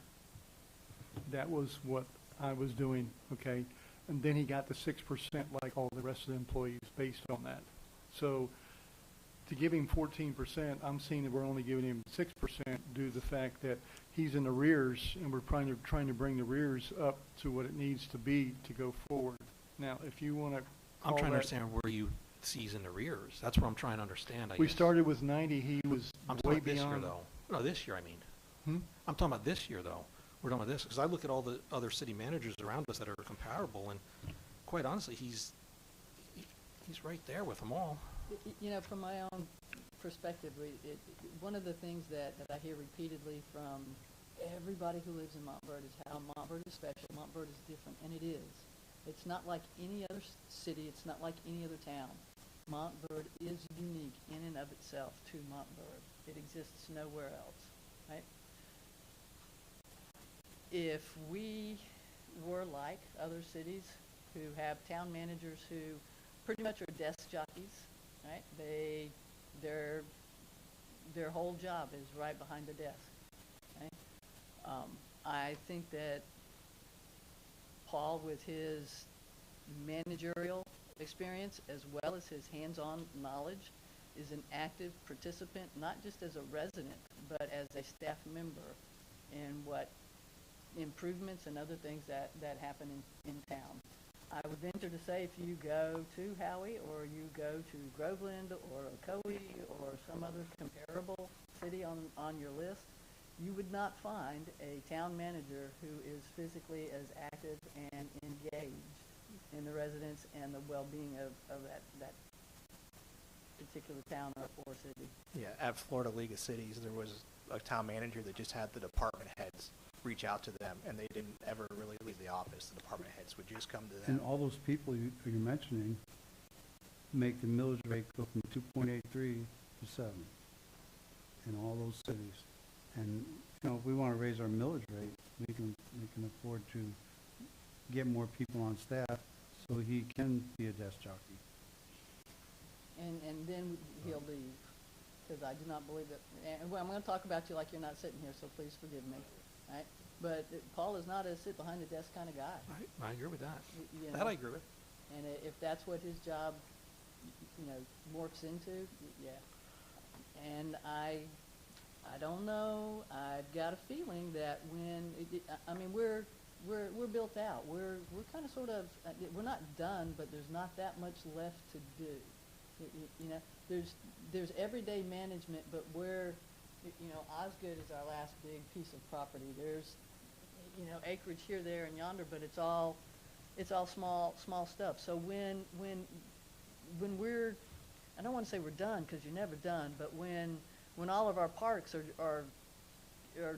That was what I was doing, okay? And then he got the 6% like all the rest of the employees based on that. So to give him 14%, I'm seeing that we're only giving him 6% due to the fact that he's in arrears, and we're trying to bring the arrears up to what it needs to be to go forward. Now, if you want to I'm trying to understand where you sees in arrears. That's what I'm trying to understand, I We guess. started with 90, he was I'm talking way about this year, beyond. though. No, this year, I mean. Hmm? I'm talking about this year, though. We're talking about this, because I look at all the other city managers around us that are comparable, and quite honestly, he's right there with them all. From my own perspective, one of the things that I hear repeatedly from everybody who lives in Montverde is how Montverde is special, Montverde is different, and it is. It's not like any other city, it's not like any other town. Montverde is unique in and of itself to Montverde. It exists nowhere else, right? If we were like other cities who have town managers who pretty much are desk jockeys, right? Their whole job is right behind the desk, right? I think that Paul, with his managerial experience as well as his hands-on knowledge, is an active participant, not just as a resident, but as a staff member in what improvements and other things that happen in town. I would venture to say if you go to Howie or you go to Groveland or Ocoee or some other comparable city on your list, you would not find a town manager who is physically as active and engaged in the residents and the well-being of that particular town or city. Yeah, at Florida League of Cities, there was a town manager that just had the department heads reach out to them, and they didn't ever really leave the office. The department heads would just come to them. And all those people you're mentioning make the millage rate go from 2.83 to 7 in all those cities. And, you know, if we want to raise our millage rate, we can afford to get more people on staff so he can be a desk jockey. And then he'll leave, because I do not believe that, and well, I'm going to talk about you like you're not sitting here, so please forgive me, right? But Paul is not a sit behind the desk kind of guy. I agree with that. You That know? I agree with. And if that's what his job, you know, morphs into, yeah. And I don't know, I've got a feeling that when, I mean, we're built out. We're kind of sort of, we're not done, but there's not that much left to do. You know, there's everyday management, but you know, Osgood is our last big piece of property. There's, you know, acreage here, there, and yonder, but it's all small stuff. So when we're, I don't want to say we're done, because you're never done, but when all of our parks are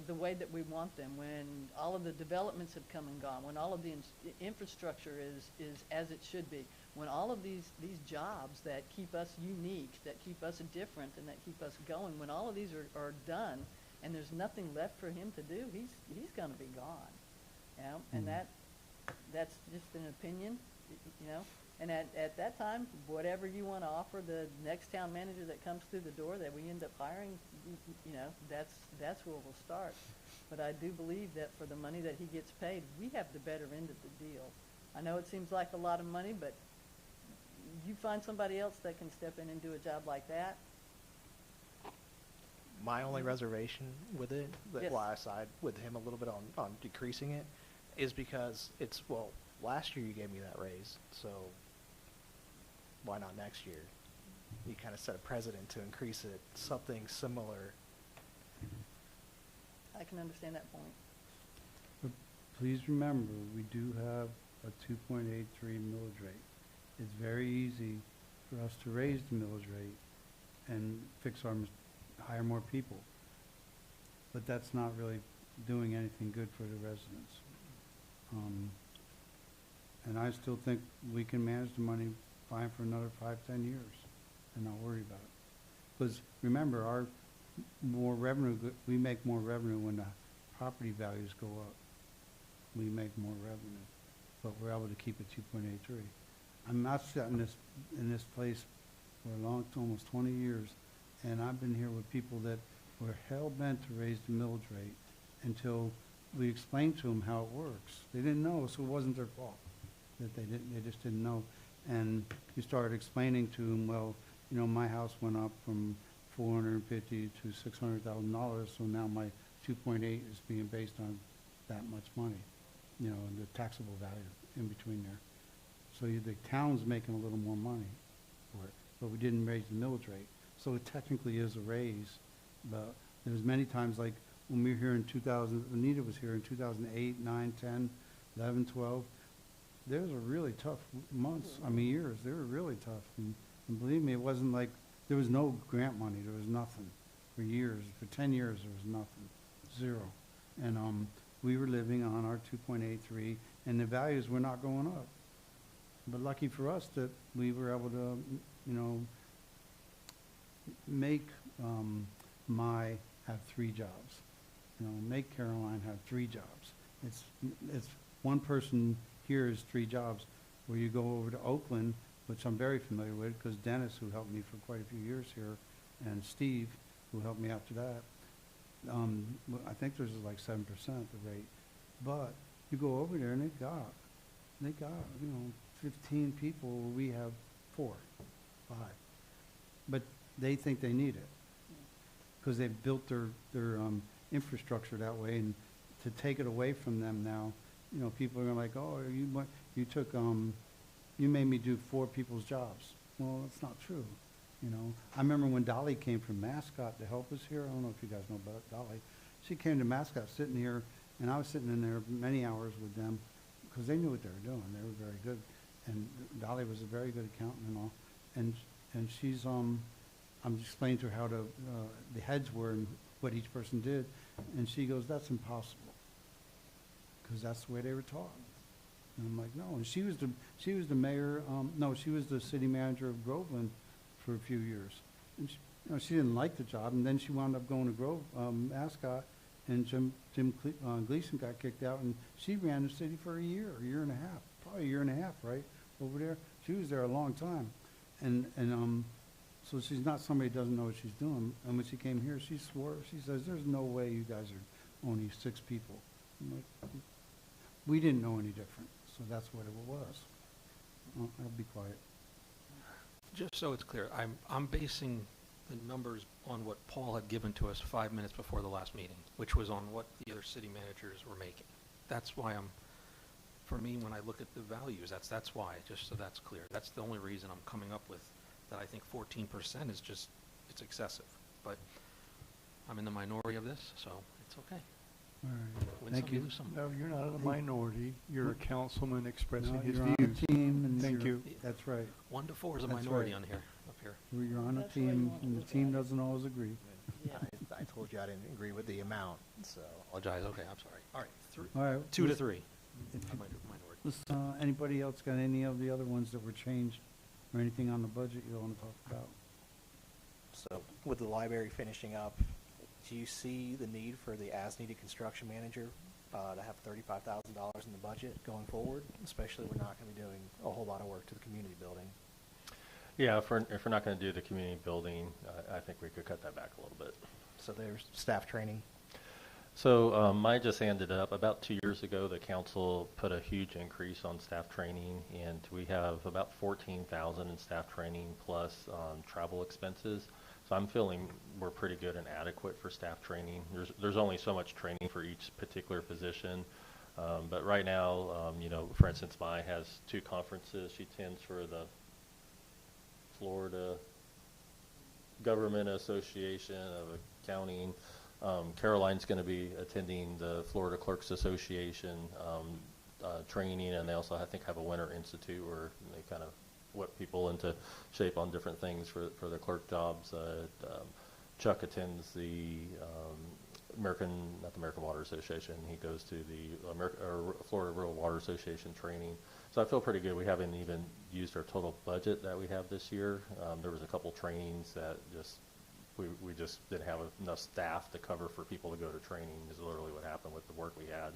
the way that we want them, when all of the developments have come and gone, when all of the infrastructure is as it should be, when all of these jobs that keep us unique, that keep us different, and that keep us going, when all of these are done, and there's nothing left for him to do, he's going to be gone. You know, and that's just an opinion, you know. And at that time, whatever you want to offer the next town manager that comes through the door that we end up hiring, you know, that's where we'll start. But I do believe that for the money that he gets paid, we have the better end of the deal. I know it seems like a lot of money, but you find somebody else that can step in and do a job like that. My only reservation with it, Yes. why I side with him a little bit on decreasing it, is because it's, well, last year you gave me that raise, so why not next year? You kind of set a precedent to increase it, something similar. I can understand that point. But please remember, we do have a 2.83 millage rate. It's very easy for us to raise the millage rate and hire more people. But that's not really doing anything good for the residents. And I still think we can manage the money fine for another 5-10 years and not worry about it. Because remember, we make more revenue when the property values go up. We make more revenue, but we're able to keep it 2.83. I'm not sitting in this place for almost 20 years, and I've been here with people that were hell-bent to raise the millage rate until we explained to them how it works. They didn't know, so it wasn't their fault that they just didn't know. And you started explaining to them, well, you know, my house went up from $450,000 to $600,000, so now my 2.8 is being based on that much money, you know, and the taxable value in between there. So the town's making a little more money for it, but we didn't raise the millage rate. So it technically is a raise, but there's many times, like when we were here in 2000, Anita was here in 2008, 9, 10, 11, 12. Those were really tough months, years. They were really tough. And believe me, it wasn't like there was no grant money. There was nothing for years. For 10 years, there was nothing, zero. And we were living on our 2.83, and the values were not going up. But lucky for us that we were able to, you know, make Mai have 3 jobs. You know, make Caroline have 3 jobs. It's one person here is 3 jobs. Where you go over to Oakland, which I'm very familiar with, because Dennis, who helped me for quite a few years here, and Steve, who helped me after that, I think there's like 7% the rate. But you go over there and they got, you know, 15 people where we have 4, 5. But they think they need it because they've built their infrastructure that way, and to take it away from them now, you know, people are like, oh, you made me do 4 people's jobs. Well, that's not true. You know, I remember when Dolly came from Mascot to help us here. I don't know if you guys know about Dolly. she came to Mascot sitting here, and I was sitting in there many hours with them, because they knew what they were doing. They were very good. And Dolly was a very good accountant and all. And she's, I'm explaining to her how the heads were and what each person did. And she goes, that's impossible. Because that's the way they were taught. And I'm like, no. And she was the mayor, no, she was the city manager of Groveland for a few years. And she didn't like the job. And then she wound up going to Mascot. And Jim Gleason got kicked out, and she ran the city for a year and a half, probably a year and a half, right, over there. She was there a long time. And so she's not somebody who doesn't know what she's doing. And when she came here, she swore, she says, there's no way you guys are only 6 people. I'm like, we didn't know any different, so that's what it was. I'll be quiet. Just so it's clear, I'm basing the numbers on what Paul had given to us 5 minutes before the last meeting, which was on what the other city managers were making. That's why for me, when I look at the values, that's why, just so that's clear. That's the only reason I'm coming up with that I think 14% is just, it's excessive. But I'm in the minority of this, so it's okay. All right. Win Thank some, you. lose some. No, you're not in a minority. You're a councilman expressing No, his you're on views. a team, and Thank you're- you. That's right. 1 to 4 is a That's minority right. on here, up here. You're on a That's the way you team, want to and the look team at it. doesn't always agree. Yeah. I told you I didn't agree with the amount, so. Apologize, okay, I'm sorry. All right, All right. 2 to let's- 3. if you- Minority. Anybody else got any of the other ones that were changed, or anything on the budget you want to talk about? So with the library finishing up, do you see the need for the as-needed construction manager to have $35,000 in the budget going forward? Especially we're not going to be doing a whole lot of work to the community building. Yeah, if we're not going to do the community building, I think we could cut that back a little bit. So there's staff training. So mine just ended up, about 2 years ago, the council put a huge increase on staff training, and we have about 14,000 in staff training plus travel expenses. So I'm feeling we're pretty good and adequate for staff training. There's only so much training for each particular position. But right now, for instance, Mai has 2 conferences she attends for the Florida Government Association of Accounting. Caroline's going to be attending the Florida Clerks Association training, and they also, I think, have a Winter Institute where they kind of whip people into shape on different things for their clerk jobs. Chuck attends the not the American Water Association. He goes to the Florida Rural Water Association training. So I feel pretty good. We haven't even used our total budget that we have this year. There was a couple trainings that we just didn't have enough staff to cover for people to go to training is literally what happened with the work we had.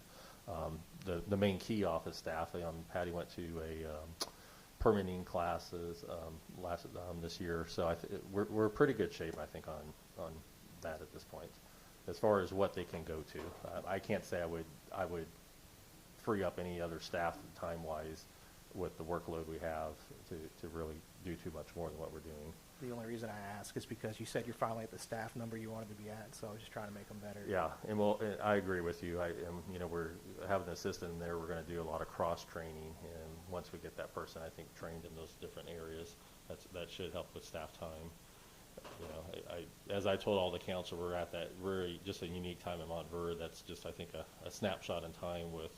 The main key office staff, Patty went to a permitting classes this year, so we're pretty good shape, I think, on that at this point. As far as what they can go to, I can't say I would free up any other staff time-wise with the workload we have to really do too much more than what we're doing. The only reason I ask is because you said you're finally at the staff number you wanted to be at, so I was just trying to make them better. Yeah, and I agree with you. We're having an assistant in there. We're going to do a lot of cross-training, and once we get that person, I think, trained in those different areas, that should help with staff time. As I told all the council, we're at that really just a unique time in Montverde. That's just, I think, a snapshot in time with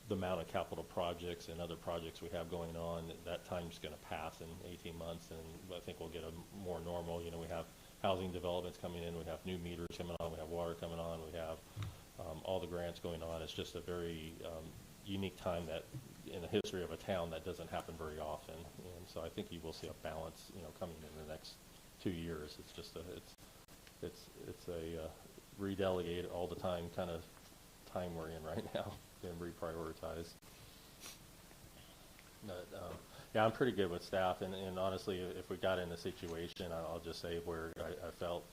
the amount of capital projects and other projects we have going on. That time's going to pass in 18 months, and I think we'll get a more normal. We have housing developments coming in, we have new meters coming on, we have water coming on, we have all the grants going on. It's just a very unique time that in the history of a town that doesn't happen very often, and so I think you will see a balance, coming in the next 2 years. It's just it's a redelegate all the time kind of time we're in right now and reprioritize. But yeah, I'm pretty good with staff, and honestly, if we got in a situation, I'll just say where I felt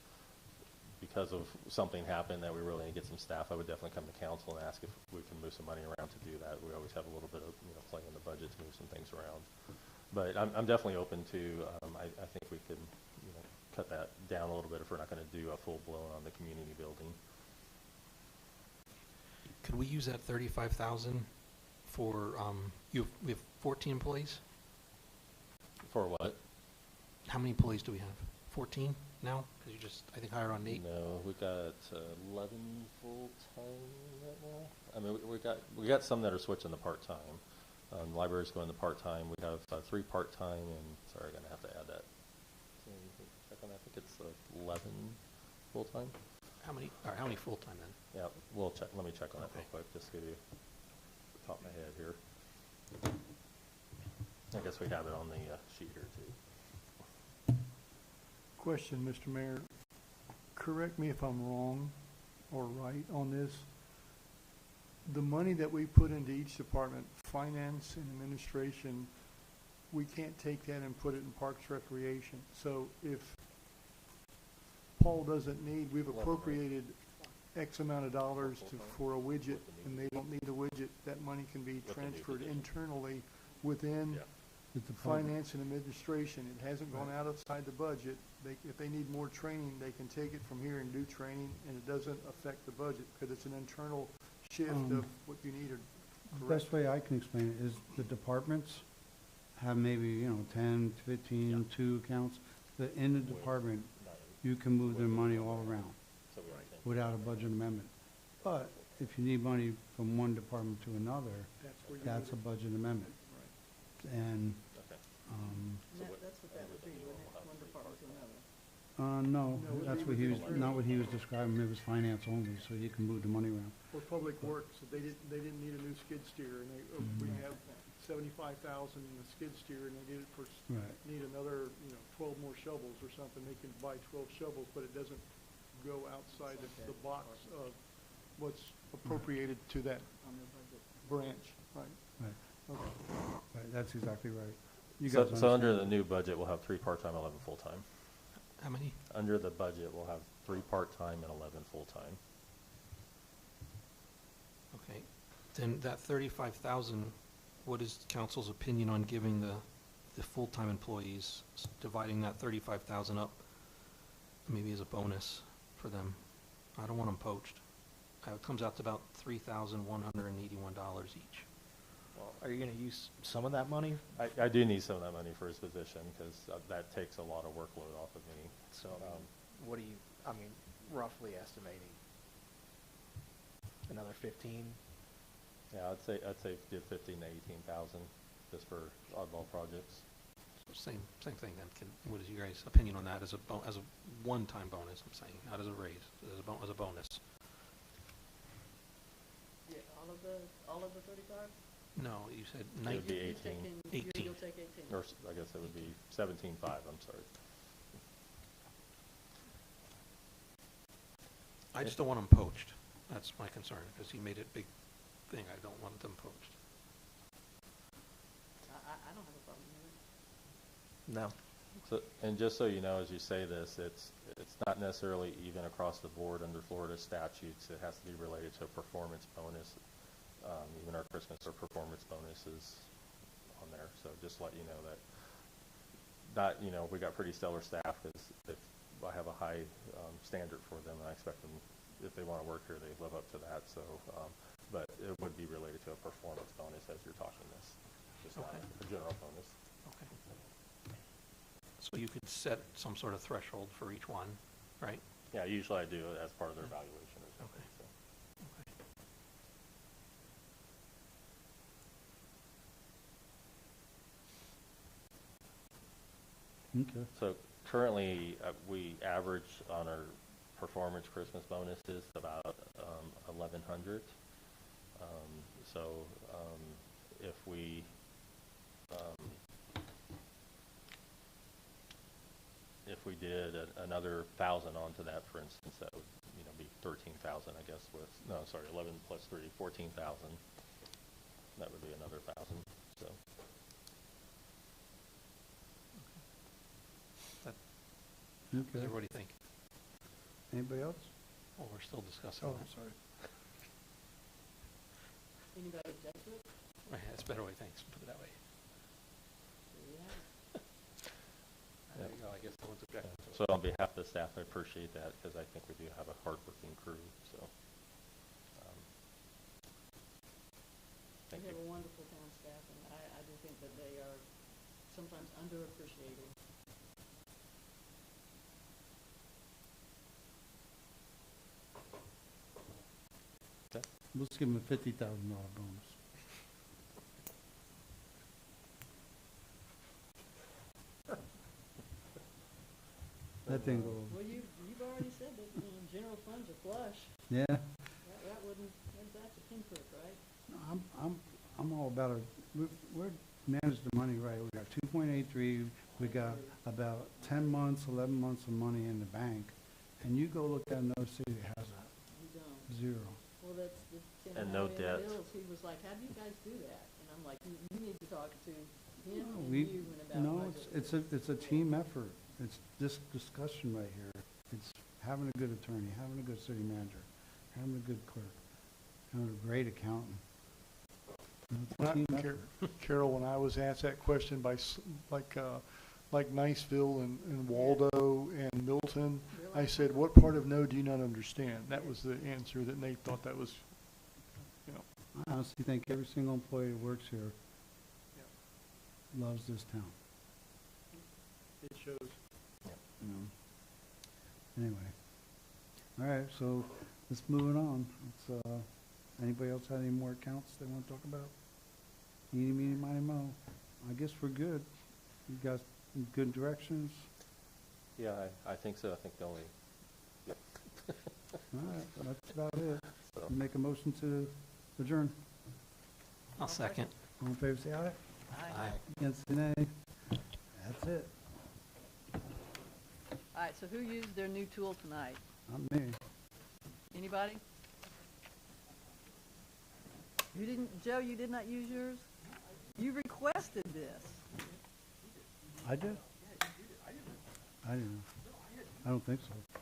because of something happened that we really need to get some staff, I would definitely come to council and ask if we can move some money around to do that. We always have a little bit of play in the budget to move some things around. But I'm definitely open to. I think we could cut that down a little bit if we're not going to do a full blown on the community building. Could we use that 35,000 for, we have 14 employees? For what? How many employees do we have? 14? now? Because you just, I think, hired on Nate. No, we got 11 full-time right now. I mean, we got some that are switching to part-time. Library's going to part-time. We have 3 part-time, and sorry, I'm gonna have to add that. So you can check on that. I think it's 11 full-time. How many full-time then? Yeah, we'll check. Let me check on that real Okay. quick, just to give you the top of my head here. I guess we have it on the sheet here too. Question, Mr. Mayor. Correct me if I'm wrong or right on this. The money that we put into each department, finance and administration, we can't take that and put it in Parks Recreation. So if Paul doesn't need, we've appropriated X amount of dollars for a widget, and they don't need the widget, that money can be transferred internally within Yeah. The department. finance and administration. It hasn't gone outside the budget. If they need more training, they can take it from here and do training, and it doesn't affect the budget, because it's an internal shift of what you need, or The correct? best way I can explain it is the departments have maybe, 10, 15, 2 accounts. That in the department, you can move their money all around So we understand. without a budget amendment. But if you need money from one department to another, That's where you that's a move budget amendment. Right. And, Okay. That's what that would be, wouldn't it, one department to another? no, No, it'd that's be what he was, within- not what he was describing. It was finance only, so you can move the money around. For Public Works, they didn't need a new skid steer, and we have 75,000 in the skid steer, and they Right. need another, 12 more shovels or something. They can buy 12 shovels, but it doesn't go outside of the box of what's appropriated to that On their budget. branch, right? Right. Okay. Right, that's exactly right. You So, guys so under understand. the new budget, we'll have 3 part-time, 11 full-time. How many? Under the budget, we'll have 3 part-time and 11 full-time. Okay. Then that 35,000, what is council's opinion on giving the full-time employees, dividing that 35,000 up, maybe as a bonus for them? I don't want them poached. It comes out to about $3,181 each. Well, are you gonna use some of that money? I do need some of that money for his position, because that takes a lot of workload off of me. So, what do you, roughly estimating? Another 15? Yeah, I'd say give 15 to 18,000 just for oddball projects. So same thing then. What is your guys' opinion on that as a one-time bonus, I'm saying, not as a raise, as a bonus? Yeah, all of the 35? No, you said It would be You're 18. taking- 18. You'll take 18. Or I guess it would be 17.5, I'm sorry. I just don't want them poached. That's my concern, because he made it a big thing. I don't want them poached. I don't have a problem with it. No. So, and just so you know, as you say this, it's not necessarily even across the board under Florida statutes. It has to be related to a performance bonus. Even our Christmas or performance bonuses on there. So just let you know that we got pretty stellar staff, because I have a high standard for them, and I expect them, if they want to work here, they live up to that. So, but it would be related to a performance bonus as you're talking this, just not Okay. a general bonus. Okay. So you could set some sort of threshold for each one, right? Yeah, usually I do it as part of their evaluation or something. Okay. So. Okay. So currently, we average on our performance Christmas bonuses about 1,100. So if we did another 1,000 onto that, for instance, that would be 13,000, I guess. 11 plus 3, 14,000. That would be another 1,000. So. What does Okay. everybody think? Anybody else? Well, we're still discussing Oh, that. sorry. Anybody object to it? Right, that's a better way, thanks, put it that way. There you have it. There you go, I guess no one's objecting to it. So on behalf of the staff, I appreciate that, because I think we do have a hardworking crew, so. Thank We you. have a wonderful town staff, and I do think that they are sometimes underappreciated. Let's give them a $50,000 bonus. That didn't go over. Well, you've already said that, general funds are flush. Yeah, That wouldn't, that's a pinprick, right? I'm all about it. We're managed the money right. We got 2.83. We got about 10 months, 11 months of money in the bank. And you go look at another city that has that. You don't. Zero. Well, that's the Tim And no Howard in debt. the Hills, he was like, how do you guys do that? And I'm like, you need to talk to him No, and we, you and about no, budget. it's a team effort. It's this discussion right here. It's having a good attorney, having a good city manager, having a good clerk, having a great accountant. You know, it's a team effort. Carol, when I was asked that question by, like Niceville and Waldo and Milton, I said, what part of no do you not understand? That was the answer that Nate thought that was, I honestly think every single employee that works here loves this town, it shows. you know. Anyway. All right, so let's move it on. Let's, anybody else have any more accounts they want to talk about? Eeny, meeny, miny, mo. I guess we're good. You got good directions? Yeah, I think so. I think the only, All right, well, that's about it. so. Make a motion to adjourn. I'll second. All in favor, say aye. Aye. Against, say nay. That's it. All right, so who used their new tool tonight? Not me. Anybody? You didn't, Joe, you did not use yours? You requested this. I did? I didn't. I don't think so.